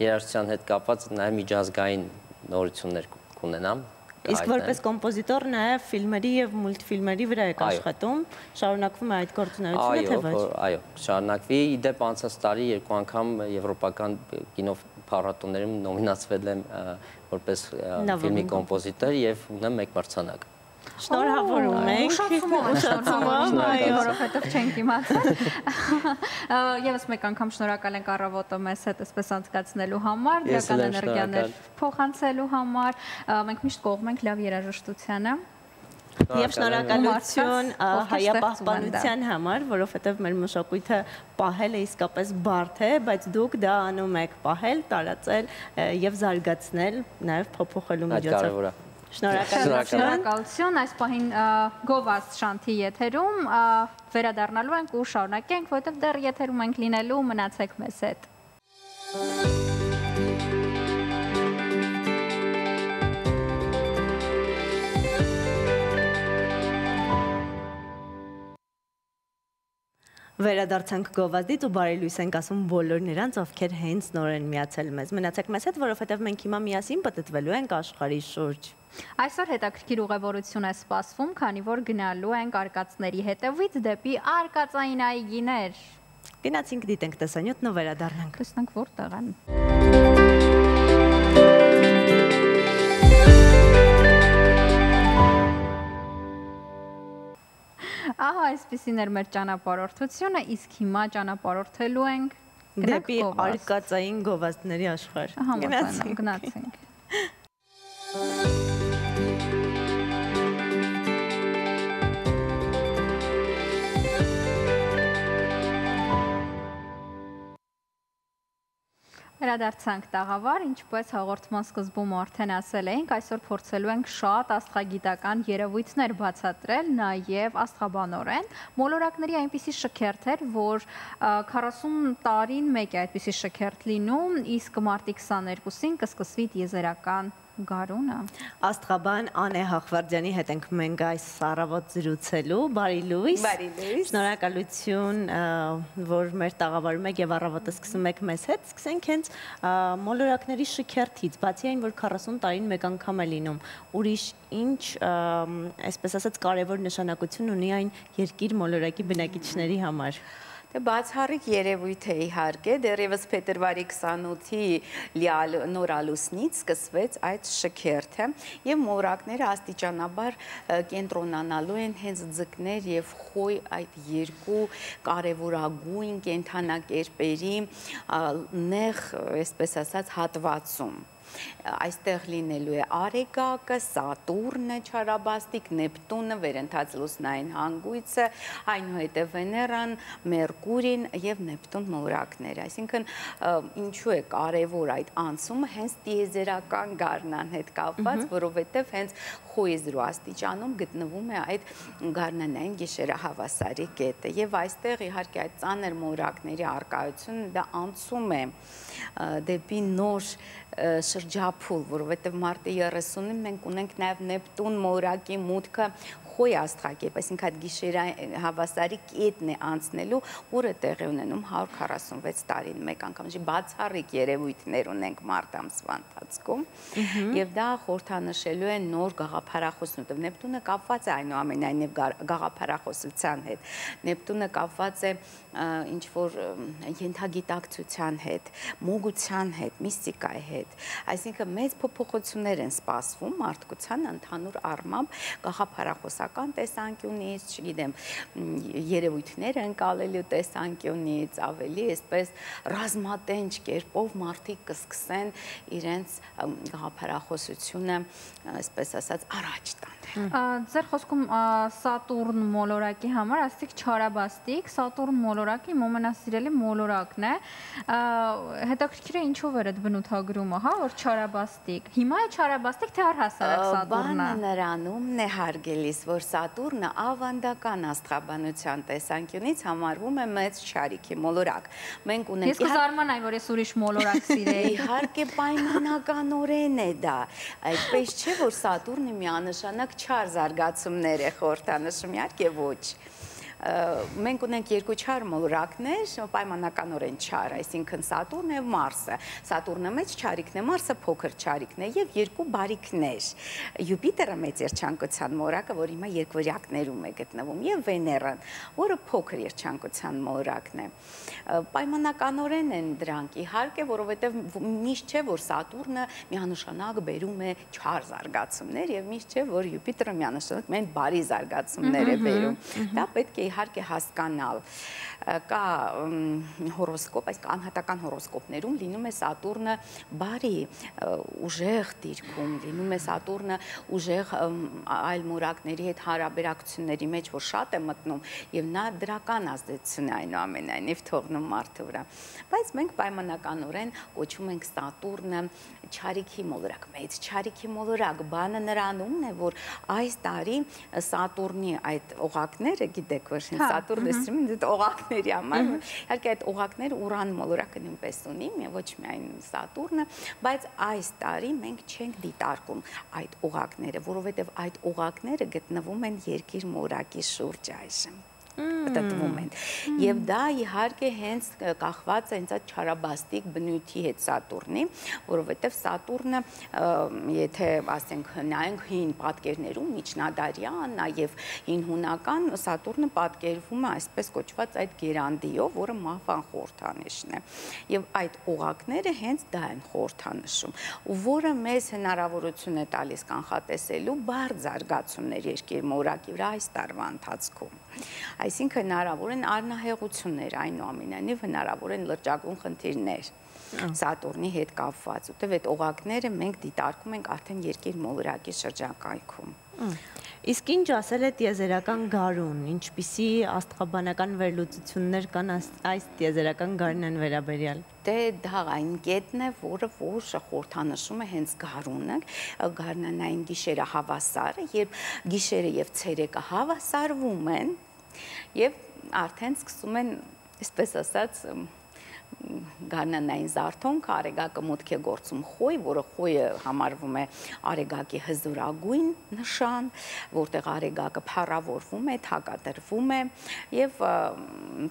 երաժշտության հետ կապված նաև միջազգային նորություններ կունենամ։ Իսկ որպես կոմպոզիտոր նաև ֆիլմերի եւ մուլտֆիլմերի վրա եք աշխատում, շարունակվում է այդ գործունեությունը թե ոչ։ Այո, շարունակվի։ Իդեպ անցած տարի 2 անգամ եվրոպական կինոփառատոներում նոմինացվել եմ որպես ֆիլմի կոմպոզիտոր եւ ունեմ 1 մրցանակ։ Շնորհավորում ենք։ Շնորհավորում, որովհետև չենք իմացել։ Եվս մեկ անգամ շնորհակալ ենք առավոտը մեզ հետ այսպես անցկացնելու համար, դրական էներգիաներ փոխանցելու համար։ Մենք միշտ կողմ ենք լավ երաժշտությանը։ Եվ շնորհակալություն հայապահպանության համար, որովհետև մեր մշակույթը պահելը իսկապես բարդ է, բայց դուք դա անում եք պահել, տարածել եւ զարգացնել, նաեւ փոփոխելու միջոցով։ Շնորհակալություն, այս պահին Գովազդ Շանթի եթերում վերադառնալու ենք ու շարունակենք, որովհետև դեռ եթերում ենք լինելու, մնացեք մեզ հետ։ Վերադարձանք Գովազդից ու բարի լույս ենք ասում բոլոր նրանց, ովքեր հենց նոր են միացել մեզ։ Մնացեք մեզ հետ, որովհետև մենք հիմա միասին պտտվելու ենք աշխարհի շուրջ։ Այսօր հետաքրքիր ուղևորություն է սպասվում, քանի որ գնալու ենք արկածների հետևից դեպի արկածային այգիներ։ Գնացինք դիտենք տեսանյութն ու վերադառնանք։ Տեսնենք որտեղ են։ Ահա այսպեսին էր մեր ճանապարհորդությունը, իսկ հիմա ճանապարհորդելու ենք դեպի արկածային գովազդների աշխարհ։ Գնացինք։ Վերադարձանք տաղավար, ինչպես հաղորդման սկզբում արդեն ասել էինք, այսօր փորձելու ենք շատ աստղագիտական երևույթներ բացատրել, նաև աստղաբանորեն։ Մոլորակների այնպիսի շքերթ էր, որ 40 տարին մեկ է այդպիսի շքերթ լինում, իսկ մարտի 22-ին կսկսվի տիեզերական գարունը։ Աստղաբան Անե Հախվարդյանի հետ ենք մենք այս առավոտ զրուցելու։ Բարի լույս։ Բարի լույս։ Շնորհակալություն, որ մեր տաղավարում եք եւ առավոտը սկսում եք մեզ հետ։ Սկսենք հենց մոլորակների շքերթից, բացի այն, որ 40 տարին մեկ անգամ է լինում, ուրիշ ինչ, այսպես ասած, կարևոր նշանակություն ունի այն երկիր մոլորակի բնակիչների համար։ Բացառիկ երևույթ է իհարկե, դեռևս փետրվարի 28-ի նոր ալուսնից սկսվեց այդ շքերթը եւ մոլորակները աստիճանաբար կենտրոնանալու են հենց ձկներ եւ խոյ այդ երկու կարևորագույն կենդանակերպերի նեղ, այսպես ասած, հատվածում։ Այստեղ լինելու է Արեգակը, Սատուրնը, Չարաբաստիկ, Նեպտունը, վերընթաց լուսնային հանգույցը, այնուհետև Վեներան, Մերկուրին եւ Նեպտուն մոլորակները։ Այսինքն ինչու է կարևոր այդ անցումը հենց տիեզերական գարնան հետ կապված, որովհետեւ հենց խոյեզրու աստիճանում գտնվում է այդ գարնանային գիշերահավասարի կետը եւ այստեղ իհարկե այդ ծանր մոլորակների արկայությունը դա անցում է դեպի նոր շրջափուլ, որովհետև մարտի 30-ին մենք ունենք նաև Նեպտուն մոլորակի մուտքը խոյ աստղակերպ, այսինքն այդ գիշերային հավասարի կետն է անցնելու, որը տեղի ունենում 146 տարին մեկ անգամ, բացառիկ երևույթներ ունենք մարտ ամսվա ընթացքում, եւ դա խորհրդանշելու է նոր գաղափարախոսություն։ Նեպտունը կապված է այնուամենայնիվ գաղափարախոսության հետ։ Նեպտունը կապված է ինչ որ ենթագիտակցության հետ, մոգության հետ, միստիկայի հետ։ Այսինքն մեծ փոփոխություններ են սպասվում մարդկության ընդհանուր առմամբ գաղափարախոսական տեսանկյունից, չգիտեմ, երևույթներ ընկալելու տեսանկյունից, ավելի այսպես ռազմատենչ կերպով մարդիկ կսկսեն իրենց գաղափարախոսությունը, այսպես ասած, առաջ տանել։ Ձեր խոսքում Սատուրն մոլորակի համար աստիկ չարաբաստիկ, Սատուրն մոլորակի ամենասիրելի մոլորակն է։ Հետաքրքիր է ինչով էր այդ բնութագրումը, հա, որ չարաբաստիկ։ Հիմա է չարաբաստիկ, թե առհասարակ Սատուրնը։ Բանը նրանումն է հարգելիս, որ Սատուրնը ավանդական աստղաբանության տեսանկյունից համարվում է մեծ չարիքի մոլորակ։ Մենք ունենք Ես կզարմանայի, որ ես ուրիշ մոլորակ սիրեի։ Իհարկե պայմանականորեն է դա։ Այդպես չէ, որ Սատուրնը միանշանակ չար զարգացումներ է խորհրդանշում, իհարկե ոչ։ Մենք ունենք երկու չար մոլորակներ, պայմանականորեն չար, այսինքն Սատուրնը եւ Մարսը։ Սատուրնը մեծ չարիքն է, Մարսը փոքր չարիքն է եւ երկու բարիքներ։ Յուպիտերը մեծ երջանկության մոլորակը, որ հիմա երկվորյակներում է գտնվում, եւ Վեներան, որը փոքր երջանկության մոլորակն է։ Պայմանականորեն են դրանք, իհարկե, որովհետեւ միշտ չէ, որ Սատուրնը միանշանակ բերում է չար զարգացումներ եւ միշտ չէ, որ Յուպիտերը միանշանակ մեն բարի զարգացումներ է բերում։ Դա պետք է իհարկե հասկանալ։ Կա հորոսկոպ, այս անհատական հորոսկոպներում լինում է Սատուրնը բարի, ուժեղ դիրքում, լինում է Սատուրնը ուժեղ այլ մորակների հետ հարաբերակցությունների մեջ, որ շատ է մտնում եւ նա դրական ազդեցություն է այնուամենայնիվ թողնում մարդու վրա։ Բայց մենք պայմանականորեն կոչում ենք Սատուրնը չարիքի մոլորակ, մեծ չարիքի մոլորակ։ Բանը նրանումն է, որ այս տարի Սատուրնի այդ օղակները, գիտեք, որ Սատուրնը սրում օղակների համար, իհարկե այդ օղակները Ուրան մոլորակը նույնպես ունի, ոչ միայն Սատուրնը, բայց այս տարի մենք չենք դիտարկում այդ օղակները, որովհետև այդ օղակները գտնվում են Երկիր մոլորակի շուրջ այժմ։ Պատտվում են։ Եվ դա իհարկե հենց կախված է հենց այդ չարաբաստիկ բնույթի հետ Սատուրնի, որովհետև Սատուրնը, եթե ասենք նայենք հին պատկերներում, միջնադարյան, նաև հին հունական, Սատուրնը պատկերվում է այսպես կոչված այդ գերանդիով, որը մահվան խորհրդանիշն է։ Եվ այդ օղակները հենց դա են խորհրդանշում, որը մեզ հնարավորություն է տալիս կանխատեսելու բարդ զարգացումներ Երկիր մոլորակի վրա այս տարվա ընթացքում։ Այսինքն հնարավոր են առնահեղություններ, այնուամենայնիվ հնարավոր են լրջագույն խնդիրներ Սատուրնի հետ կապված, որտեղ այդ օղակները մենք դիտարկում ենք արդեն Երկիր մոլորակի շրջակայքում։ Իսկ ինչ ասել է տիեզերական գարուն, ինչպիսի աստղաբանական վերլուծություններ կան այս տիեզերական գարնան վերաբերյալ։ Դե դա այն կետն է, որը խորհրդանշում է հենց գարունը, գարնանային գիշերը հավասարը, երբ գիշերը եւ ցերեկը հավասարվում են եւ արդեն սկսում են, այսպես ասած, գարնանային զարթոնք, արեգակը մուտք է գործում խոյ, որը խոյը համարվում է արեգակի հզորագույն նշան, որտեղ արեգակը փառավորվում է, թակադրվում է եւ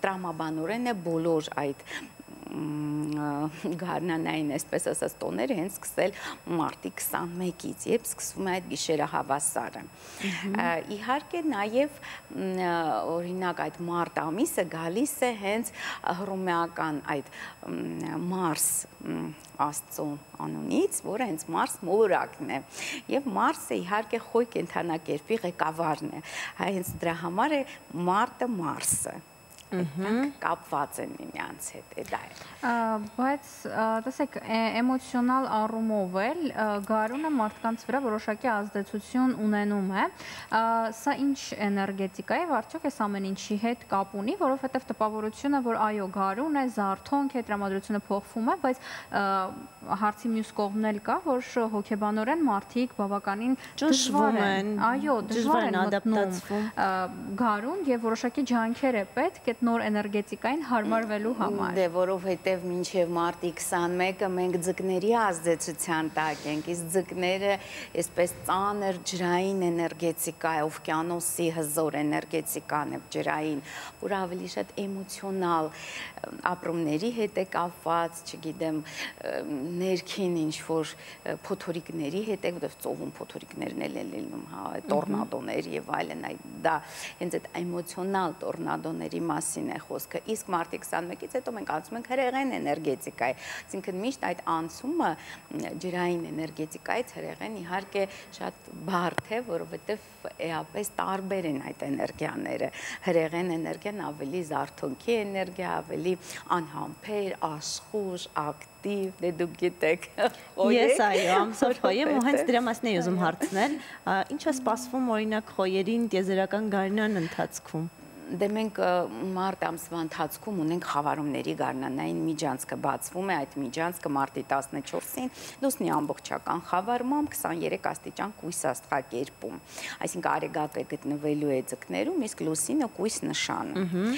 տրամաբանորեն է բոլոր այդ գարնանային, այսպես ասած, տոները հենց սկսել մարտի 21-ից, երբ սկսվում է այդ գիշերահավասարը։ Իհարկե նաև օրինակ այդ մարտ ամիսը գալիս է հենց հռոմեական այդ Մարս Աստծո անունից, որը հենց Մարս մոլորակն է։ Եվ Մարսը իհարկե խոյ կենդանակերպի ղեկավարն է։ Հենց դրա համար է մարտը Մարսը։ Կապված են միմյանց հետ, դա է։ Բայց տեսեք, էմոցիոնալ առումով էլ գարունը մարդկանց վրա որոշակի ազդեցություն ունենում է։ Սա ինչ էներգետիկա է, արդյոք այս ամեն ինչի հետ կապ ունի, որովհետև տպավորությունը, որ այո, գարուն է, զարթոնք է, տրամադրությունը փոխվում է, բայց հարցի մյուս կողմն էլ կա, որ հոգեբանորեն մարդիկ բավականին դժվար են, այո, դժվար են մտնում գարուն եւ որոշակի ջանքեր է պետք այդ այդ նոր էներգետիկային հարմարվելու համար։ Դե որովհետև մինչև մարտի 21-ը մենք ձկների ազդեցության տակ ենք, իսկ ձկները այսպես ծանր ջրային էներգետիկա է, օվկիանոսի հզոր էներգետիկան է ջրային, որ ավելի շատ էմոցիոնալ ապրումների հետ է կապված, չգիտեմ, ներքին ինչ-որ փոթորիկների հետ է, որտեղ ծովում փոթորիկներն էլ են լինում, հա, տորնադոներ եւ այլն, դա հենց այդ էմոցիոնալ տորնադոների մասին է խոսքը, իսկ մարտի 21-ից հետո մենք անցնում ենք հրեղեն էներգետիկայի, այսինքն միշտ այդ անցումը ջրային էներգետիկայից հրեղեն իհարկե շատ բարդ է, որովհետեւ էապես տարբեր են այդ էներգիաները, հրեղեն էներգիան ավելի զարթոնքի էներգիա, ավելի անհամբեր, աշխուժ, ակտիվ, դե դուք գիտեք։ Ես այո, ամսով խոյեմ ու հենց դրա մասն էի ուզում հարցնել, ինչ է սպասվում օրինակ խոյերին տիեզերական գարնան ընթացքում։ Դե մենք մարտ ամսվա ընթացքում ունենք խավարումների գարնանային միջանցքը բացվում է, այդ միջանցքը մարտի 14-ին լուսնի ամբողջական խավարմամբ 23 աստիճան կույս աստղակերպում, այսինքն արեգակը գտնվելու է ձկներում, իսկ լուսինը կույս նշանում։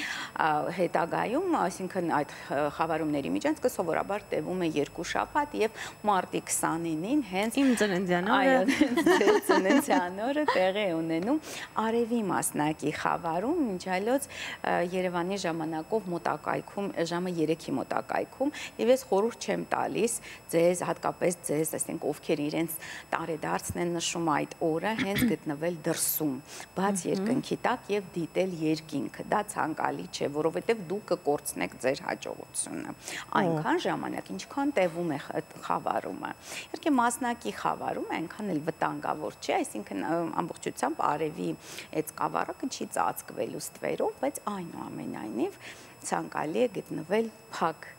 Հետագայում, այսինքն այդ խավարումների միջանցքը սովորաբար տևում է 2 շաբաթ եւ մարտի 29-ին հենց իմ ծննդյան օրը, այո, ծննդյան օրը տեղի է ունենում արևի մասնակի խավարում, մինչ Երևանի ժամանակով մոտակայքում, ժամը 3-ի մոտակայքում, եւ ես խորհուրդ չեմ տալիս ձեզ, հատկապես ձեզ, ասենք, ովքեր իրենց տարեդարձն են նշում այդ օրը, հենց գտնվել դրսում, բաց երկնքի տակ եւ դիտել երկինքը։ Դա ցանկալի չէ, որովհետեւ դուք կկորցնեք ձեր հաջողությունը։ Այնքան ժամանակ, ինչքան տևում է խավարումը։ Իհարկե մասնակի խավարումը այնքան էլ վտանգավոր չէ, այսինքն ամբողջությամբ արևի այդ սկավառակը չի ծածկվելու ստվերով, բայց այնուամենայնիվ ցանկալի է գտնվել փակ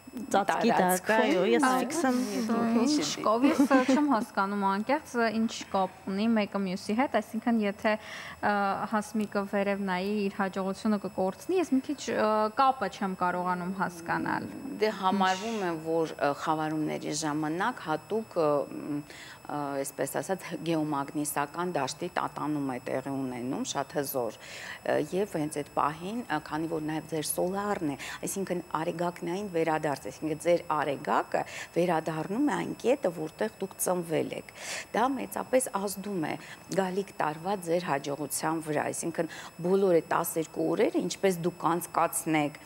ծածկի տակ, այո, ես ֆիքսեմ։ Ինչ կապ, ես չեմ հասկանում անկեղծ, ինչ կապ ունի մեկը մյուսի հետ, այսինքն եթե Հասմիկը վերև նայի իր հաջողությունը կկորցնի, ես մի քիչ կապը չեմ կարողանում հասկանալ։ Դե համարվում է, որ խավարումների ժամանակ հատուկ այսպես ասած գեոմագնիսական դաշտի տատանում է տեղի ունենում, շատ հզոր, եւ հենց այդ պահին, քանի որ նաեւ ձեր սոլարն է, այսինքն արեգակնային վերադարձ, այսինքն ձեր արեգակը վերադառնում է այն կետը, որտեղ դուք ծնվել եք։ Դա մեծապես ազդում է գալիք տարվա ձեր հաջողության վրա, այսինքն բոլոր այդ 12 օրերը, ինչպես դուք անցկացնեք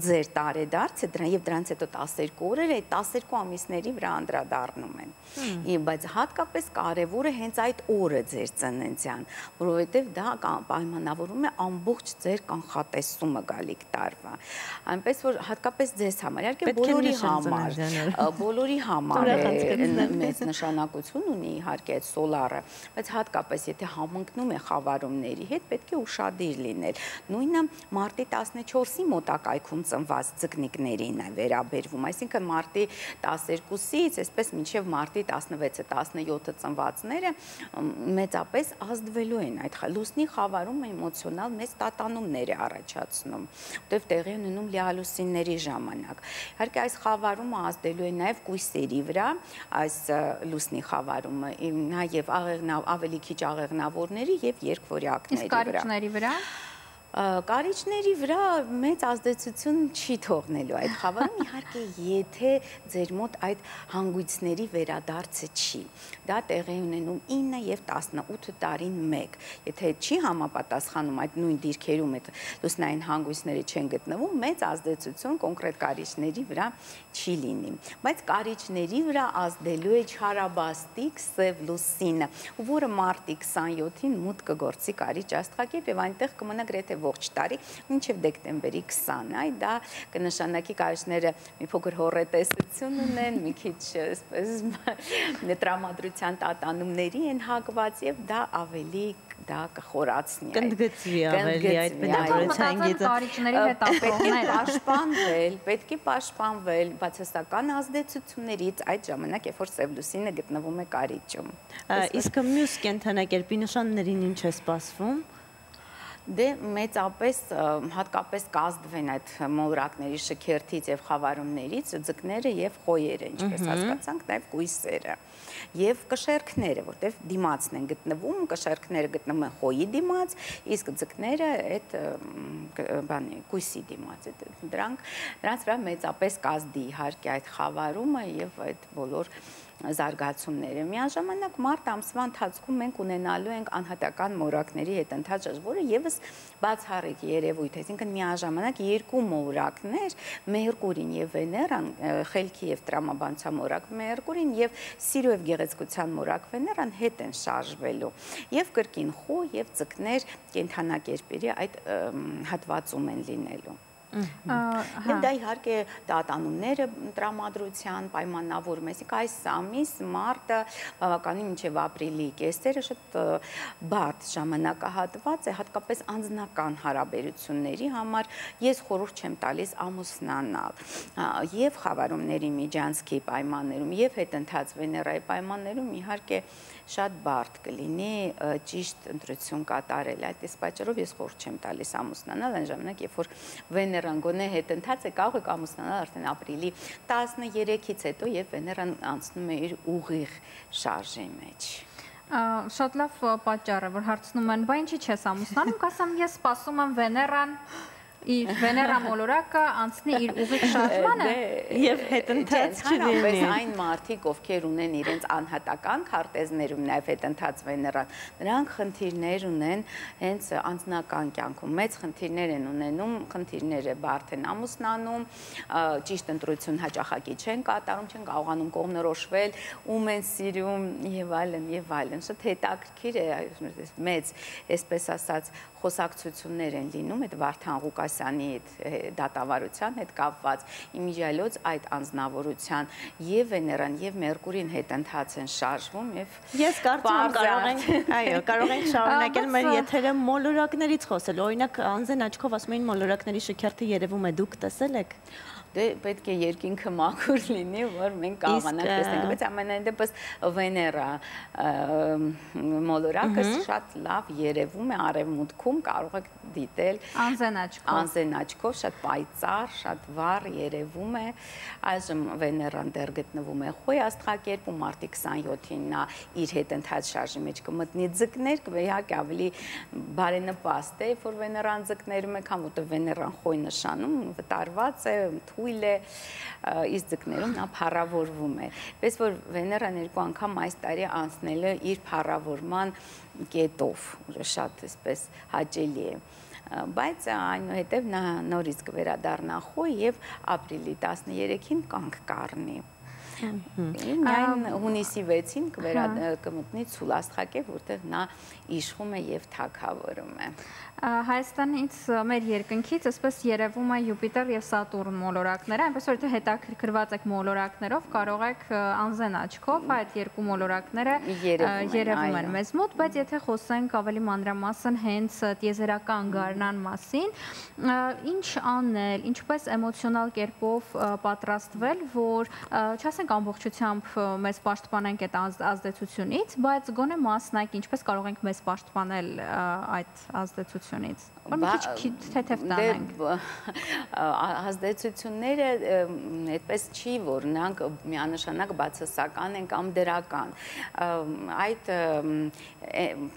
ձեր տարեդարձը, եւ դրանից հետո 12 օրերը այդ 12 ամիսների վրա անդրադառնում են։ Բայց հատկապես կարևորը հենց այդ օրը ձեր ծննդյան, որովհետև դա պայմանավորում է ամբողջ ձեր կանխատեսումը գալիք տարվա։ Այնպես որ հատկապես ձեզ համար, իհարկե բոլորի համար մեծ նշանակություն ունի իհարկե այդ սոլարը, բայց հատկապես եթե համընկնում է խավարումների հետ, պետք է ուշադիր լինել։ Նույնը մարտի 14-ի մոտակայքում ծնված ձկնիկներին է վերաբերվում, այսինքն մարտի 12-ից այսպես մինչև մարտի 16-ը 17-ը ծնվածները մեծապես ազդվելու են այդ լուսնի խավարում էմոցիոնալ մեծ տատանումներ է առաջացնում, որտեղ տեղի ունենում լիալուսինների ժամանակ։ Իհարկե այս խավարումը ազդելու է նաև կույսերի վրա, այս լուսնի խավարումը, նաև ավելի քիչ աղեղնավորների եւ երկվորյակների վրա։ Իսկ կարիճների վրա։ Կարիճների վրա մեծ ազդեցություն չի թողնելու այդ խավարում, իհարկե եթե ձեր մոտ այդ հանգույցների վերադարձը չի, դա տեղի ունենում 9 եւ 18 տարին մեկ, եթե չի համապատասխանում այդ նույն դիրքերում այդ լուսնային հանգույցները չեն գտնվում, մեծ ազդեցություն կոնկրետ կարիճների վրա չի լինի, բայց կարիճների վրա ազդելու է չարաբաստիկ սև լուսինը, որը մարտի 27-ին մուտք կգործի կարիճ աստղակերպ եւ այնտեղ կմնա գրեթե ողջ տարի, մինչև դեկտեմբերի 20, այ դա կնշանակի կարիճները մի փոքր հոռետեսություն ունեն, մի քիչ այսպես տրամադրության տատանումների են հակված եւ դա ավելի դա կխորացնի, կընդգծվի ավելի այդ բնավորության գիծը։ Կարիճների հետ ապրողներ պետք է պաշտպանվել բացասական ազդեցություններից այդ ժամանակ, երբ որ սև լուսինը գտնվում է կարիճում։ Իսկ մյուս կենդանակերպի նշաններին ինչ է սպասվում։ Դե մեծապես հատկապես կազդվեն այդ մոլորակների շքերթից եւ խավարումներից ձկները եւ խոյերը, ինչպես հասկացանք, նաեւ կույսերը եւ կշերքները, որտեվ դիմացն են գտնվում, կշերքները գտնվում են խոյի դիմաց, իսկ ձկները այդ բանի կույսի դիմաց, դրանց վրա մեծապես կազդի իհարկե այդ խավարումը եւ այդ բոլոր զարգացումները։ Միաժամանակ մարտ ամսվա ընթացքում մենք ունենալու ենք անհատական մոլորակների հետընթաց, որը եւս բացառիկ երևույթ է, այսինքն միաժամանակ երկու մոլորակներ, Մերկուրին եւ Վեներան, խելքի եւ տրամաբանության մոլորակ Մերկուրին եւ սիրո եւ գեղեցկության մոլորակ Վեներան հետ են շարժվելու եւ կրկին խո եւ ձկներ կենթանակերպերի այդ հատվածում են լինելու։ Դա իհարկե տատանումները տրամադրության պայմանավորում է, այսինքն այս ամիս մարտը բավականին մինչև ապրիլի կեսերը շատ բարդ ժամանակահատված է, հատկապես անձնական հարաբերությունների համար ես խորհուրդ չեմ տալիս ամուսնանալ եւ խավարումների միջանցքի պայմաններում եւ հետընթաց Վեներայի պայմաններում իհարկե շատ բարդ կլինի ճիշտ ընտրություն կատարել, այդ պատճառով ես խորհուրդ չեմ տալիս ամուսնանալ այն ժամանակ, երբ որ Վեներան գոնե հետընթաց է, կարող եք ամուսնանալ արդեն ապրիլի 13-ից հետո, երբ Վեներան անցնում է իր ուղիղ շարժի մեջ։ Շատ լավ պատճառ է, որ հարցնում են, բա ինչի չես ամուսնանում, կասեմ ես սպասում եմ Վեներան իր Վեներա մոլորակը անցնի իր ուղիղ շարժմանը եւ հետընթաց չլինի։ Այն մարդիկ, ովքեր ունեն իրենց անհատական քարտեզներում նաեւ հետընթաց Վեներան, նրանք խնդիրներ ունեն հենց անձնական կյանքում, մեծ խնդիրներ են ունենում, խնդիրները բարդ են ամուսնանում, ճիշտ ընտրություն հաճախակի չեն կատարում, չեն կարողանում կողմնորոշվել, ում են սիրում եւ այլն եւ այլն։ Շատ հետաքրքիր է, մեծ, այսպես ասած, խոսակցություններ են լինում այդ Վարդան Ղուկասյանի դատավարության հետ կապված, իմիջիայլոց այդ անձնավորության եւ Վեներան եւ Մերկուրին հետընթաց են շարժվում եւ ես կարծում եմ կարող ենք շարունակել մեր եթերը մոլորակներից խոսել, օրինակ անձեն աչքով ասում էին մոլորակների շքերթը երևում է, դուք տեսել եք։ Դե պետք է երկինքը մաքուր լինի, որ մենք կարողանանք տեսնել, բայց ամենայն դեպս Վեներա մոլորակը շատ լավ երևում է արևմուտքում, կարող եք դիտել անձեն աչքով, շատ պայծառ, շատ վառ երևում է։ Այժմ Վեներան դեռ գտնվում է Խոյ աստղակերպում, մարտի 27-ին նա իր հետընթաց շարժի մեջ կմտնի ձկներ, իհարկե ավելի բարենպաստ է, որ Վեներան ձկներում է, քան որտեղ Վեներան Խոյ նշանում վտարված է, թույլ է, իսկ ձկներում նա փառավորվում է։ Պես որ Վեներան երկու անգամ այս տարի անցնել է իր փառավորման կետով, շատ այսպես հաճելի է։ Բայց այնուհետև նա նորից կվերադառնա Խոյ եւ ապրիլի 13-ին կանգ կառնի։ Միայն հունիսի 6-ին կմտնի Ցուլ աստղակերպ, որտեղ նա իշխում է եւ թագավորում է։ Հայաստանից մեր երկնքից այսպես երևում է Յուպիտեր եւ Սատուրն մոլորակները, այնպես որ եթե հետաքրքրված եք մոլորակներով, կարող եք անձեն աչքով այդ երկու մոլորակները երևում են մեզ մոտ, բայց եթե խոսենք ավելի մանրամասն հենց տիեզերական գարնան մասին, ինչ անել, ինչպես էմոցիոնալ կերպով պատրաստվել, որ չասենք ամբողջությամբ մեզ պաշտպանենք այդ ազդեցությունից, բայց գոնե մասնակ ինչպես կարող ենք մեզ պաշտպանել այդ ազդեցությունից։ Որ մի քիչ թեթև տանենք։ Ազդեցությունները այդպես չի, որ նրանք միանշանակ բացասական են կամ դրական։ Այդ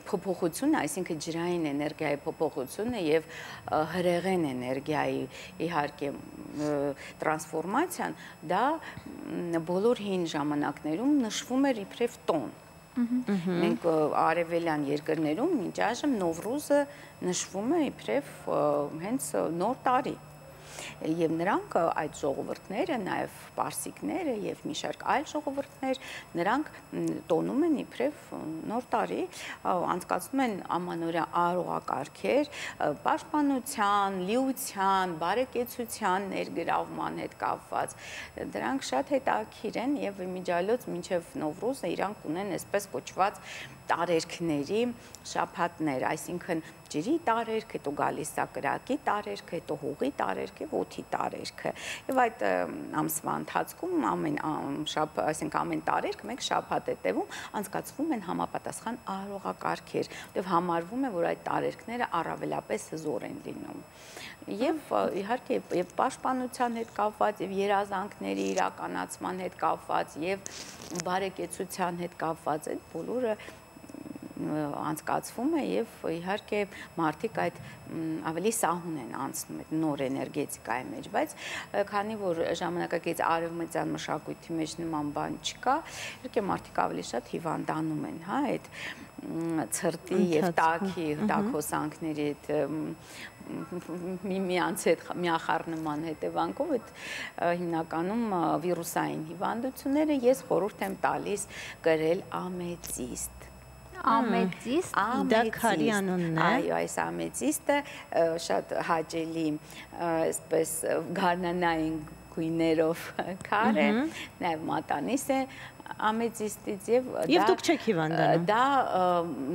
փոփոխությունը, այսինքն ջրային էներգիայի փոփոխությունը եւ հրեղեն էներգիայի իհարկե տրանսֆորմացիան, դա բոլոր հին ժամանակներում նշվում էր իբրև տոն։ Մենք արևելյան երկրներում մինչ այժմ Նովրուզը նշվում է իբրև հենց նոր տարի։ Եվ նրանք այդ ժողովուրդները, նաև պարսիկները եւ մի շարք այլ ժողովուրդներ, նրանք տոնում են իբրև նոր տարի, անցկացնում են ամանորյա արողակարգեր, պաշտպանության, լիության, բարեկեցության ներգրավման հետ կապված։ Դրանք շատ հետաքրքիր են եւ իմիջիայլոց մինչեւ Նովրուզը իրանք ունեն այսպես կոչված տարերքների շաբաթներ, այսինքն ջրի տարերք, հետո գալիս է կրակի տարերքը, հետո հողի տարերքը, օդի տարերքը։ Եվ այդ ամսվա ընթացքում ամեն տարերք մեկ շաբաթ է տևում, անցկացվում են համապատասխան արարողակարգեր, եւ համարվում է, որ այդ տարերքները առավելապես հզոր են լինում։ Եվ իհարկե եւ պաշտպանության հետ կապված եւ երազանքների իրականացման հետ կապված եւ բարեկեցության հետ կապված այդ բոլորը անցկացվում է եւ իհարկե մարդիկ այդ ավելի սահուն են անցնում այդ նոր էներգետիկայի մեջ, բայց քանի որ ժամանակակից արևմտյան մշակույթի մեջ նման բան չկա, իհարկե մարդիկ ավելի շատ հիվանդանում են, հա, այդ ցրտի եւ տաքոսանքների այդ միմյանց հետ միախառնման հետևանքով այդ հիմնականում վիրուսային հիվանդությունները ես խորհուրդ եմ տալիս կրել ամեծիստ։ Ամեծիստ, դա քարի անունն է։ Այո, այս ամեծիստը շատ հաճելի, այսպես գարնանային գույներով քար է, նաև մատանիս է ամեծիստից եւ դուք չեք հիվանդանում։ Դա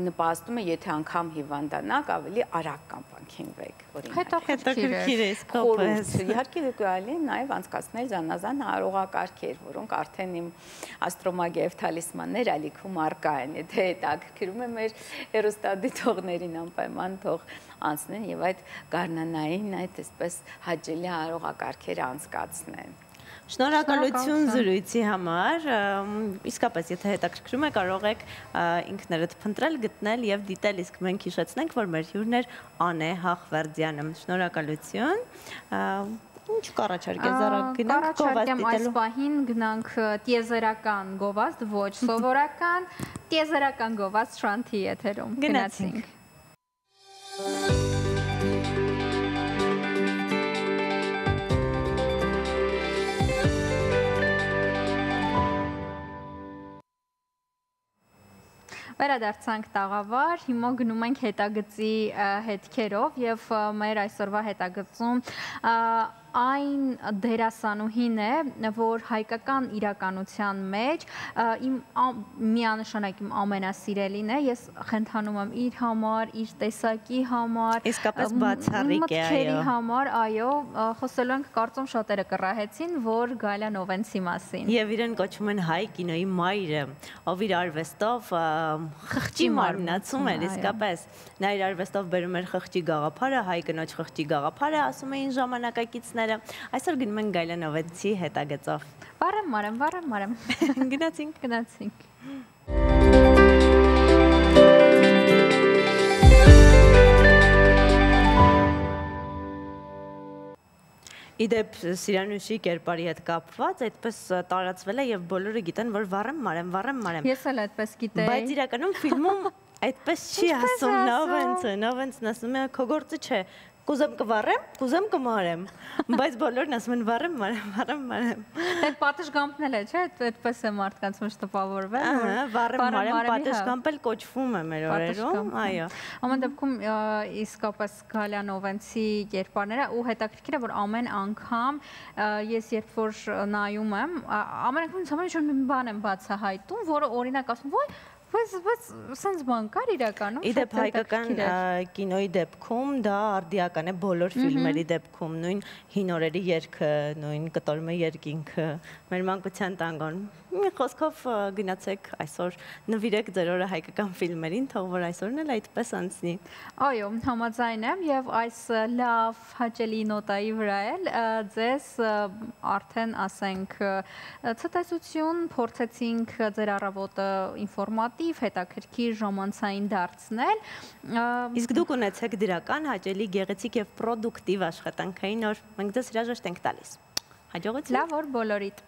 նպաստում է, եթե անգամ հիվանդանաք, ավելի արագ կանփանքինվեք, օրինակ։ Հետաքրքիր է, իսկապես։ Իհարկե դուք կարելի է նաև անցկացնել զանազան արարողակարգեր, որոնք արդեն իմ աստրոմագիայով թալիսմաններ ալիքում արկա են, եթե հետաքրքրում է մեր հեռուստադիտողներին, անպայման թող անցնեն եւ այդ գարնանային այդ այսպես հաճելի արարողակարգերը անցկացնեն։ Շնորհակալություն զրույցի համար, իսկապես եթե հետաքրքրում է կարող եք ինքներդ փնտրել, գտնել եւ դիտել, իսկ մենք հիշեցնենք, որ մեր հյուրն էր Անե Հախվերդյանը։ Շնորհակալություն։ Ինչ կառաջարկես գնանք կառաջարկեմ այս պահին գնանք տիեզերական գովազդ, ոչ սովորական, տիեզերական գովազդ Շանթի եթերում գնացինք։ Վերադարձանք տաղավար, հիմա գնում ենք հետագծի հետքերով եւ մեր այսօրվա հետագծում այն դերասանուհին է, որ հայկական իրականության մեջ միանշանակ իմ ամենասիրելին է, ես խնդանում եմ իր համար, իր տեսակի համար, իսկապես բացառիկ է, մտքերի համար, այո, խոսելու ենք կարծում շատերը կռահեցին, որ Գալիա Նովենցի մասին։ Եվ իրեն կոչում են հայ կինոյի մայրը, ով իր արվեստով խղճի մարմնացում էր, իսկապես։ Նա իր արվեստով բերում էր խղճի գաղափարը, հայ կնոջ խղճի գաղափարը, ասում էին ժամանակակիցները։ Այսօր գնում ենք Գալիա Նովենցի հետագծով։ Վարեմ, մարեմ։ Գնացինք։ Իդեպ Սիրանուշի կերպարի հետ կապված այդպես տարածվել է եւ բոլորը գիտեն, որ վարեմ մարեմ։ Ես էլ այդպես գիտեի։ Բայց իրականում ֆիլմում այդպես չի ասում Նովենցն ասում է քո գործը չէ։ Կուզեմ կվառեմ, կուզեմ կմարեմ, բայց բոլորն ասում են վառեմ։ Այդ պատշգամբն էլ է, չէ՞, այդպես է մարդկանց մեջ տպավորվել, որ վառեմ, պատշգամբ էլ կոչվում է մեր օրերում, այո։ Ամեն դեպքում իսկապես Գալիա Նովենցի կերպարները ու հետաքրքիր է, որ ամեն անգամ ես երբ որ նայում եմ, ամեն անգամ ինձ համար ինչ-որ մի բան եմ բացահայտում, որը օրինակ ասում, բայց սենց բան կար իրականում։ Իդեպ հայկական կինոյի դեպքում դա արդիական է բոլոր ֆիլմերի դեպքում, նույն հին օրերի երգը, նույն կտորմե երկինքը, մեր մանկության տանգոն։ Մի խոսքով գնացեք այսօր նվիրեք ձեր օրը հայկական ֆիլմերին, թող որ այսօրն էլ այդպես անցնի։ Այո, համաձայն եմ եւ այս լավ հաճելի նոտայի վրա էլ ձեզ արդեն ասենք ցտեսություն փորձեցինք ձեր առավոտը ինֆորմատիվ, հետաքրքիր, ժամանցային դարձնել։ Իսկ դուք ունեցեք դրական, հաճելի, գեղեցիկ եւ պրոդուկտիվ աշխատանքային օր։ Մենք ձեզ հրաժեշտ ենք տալիս։ Հաջողություն։ Լավ օր բոլորիդ։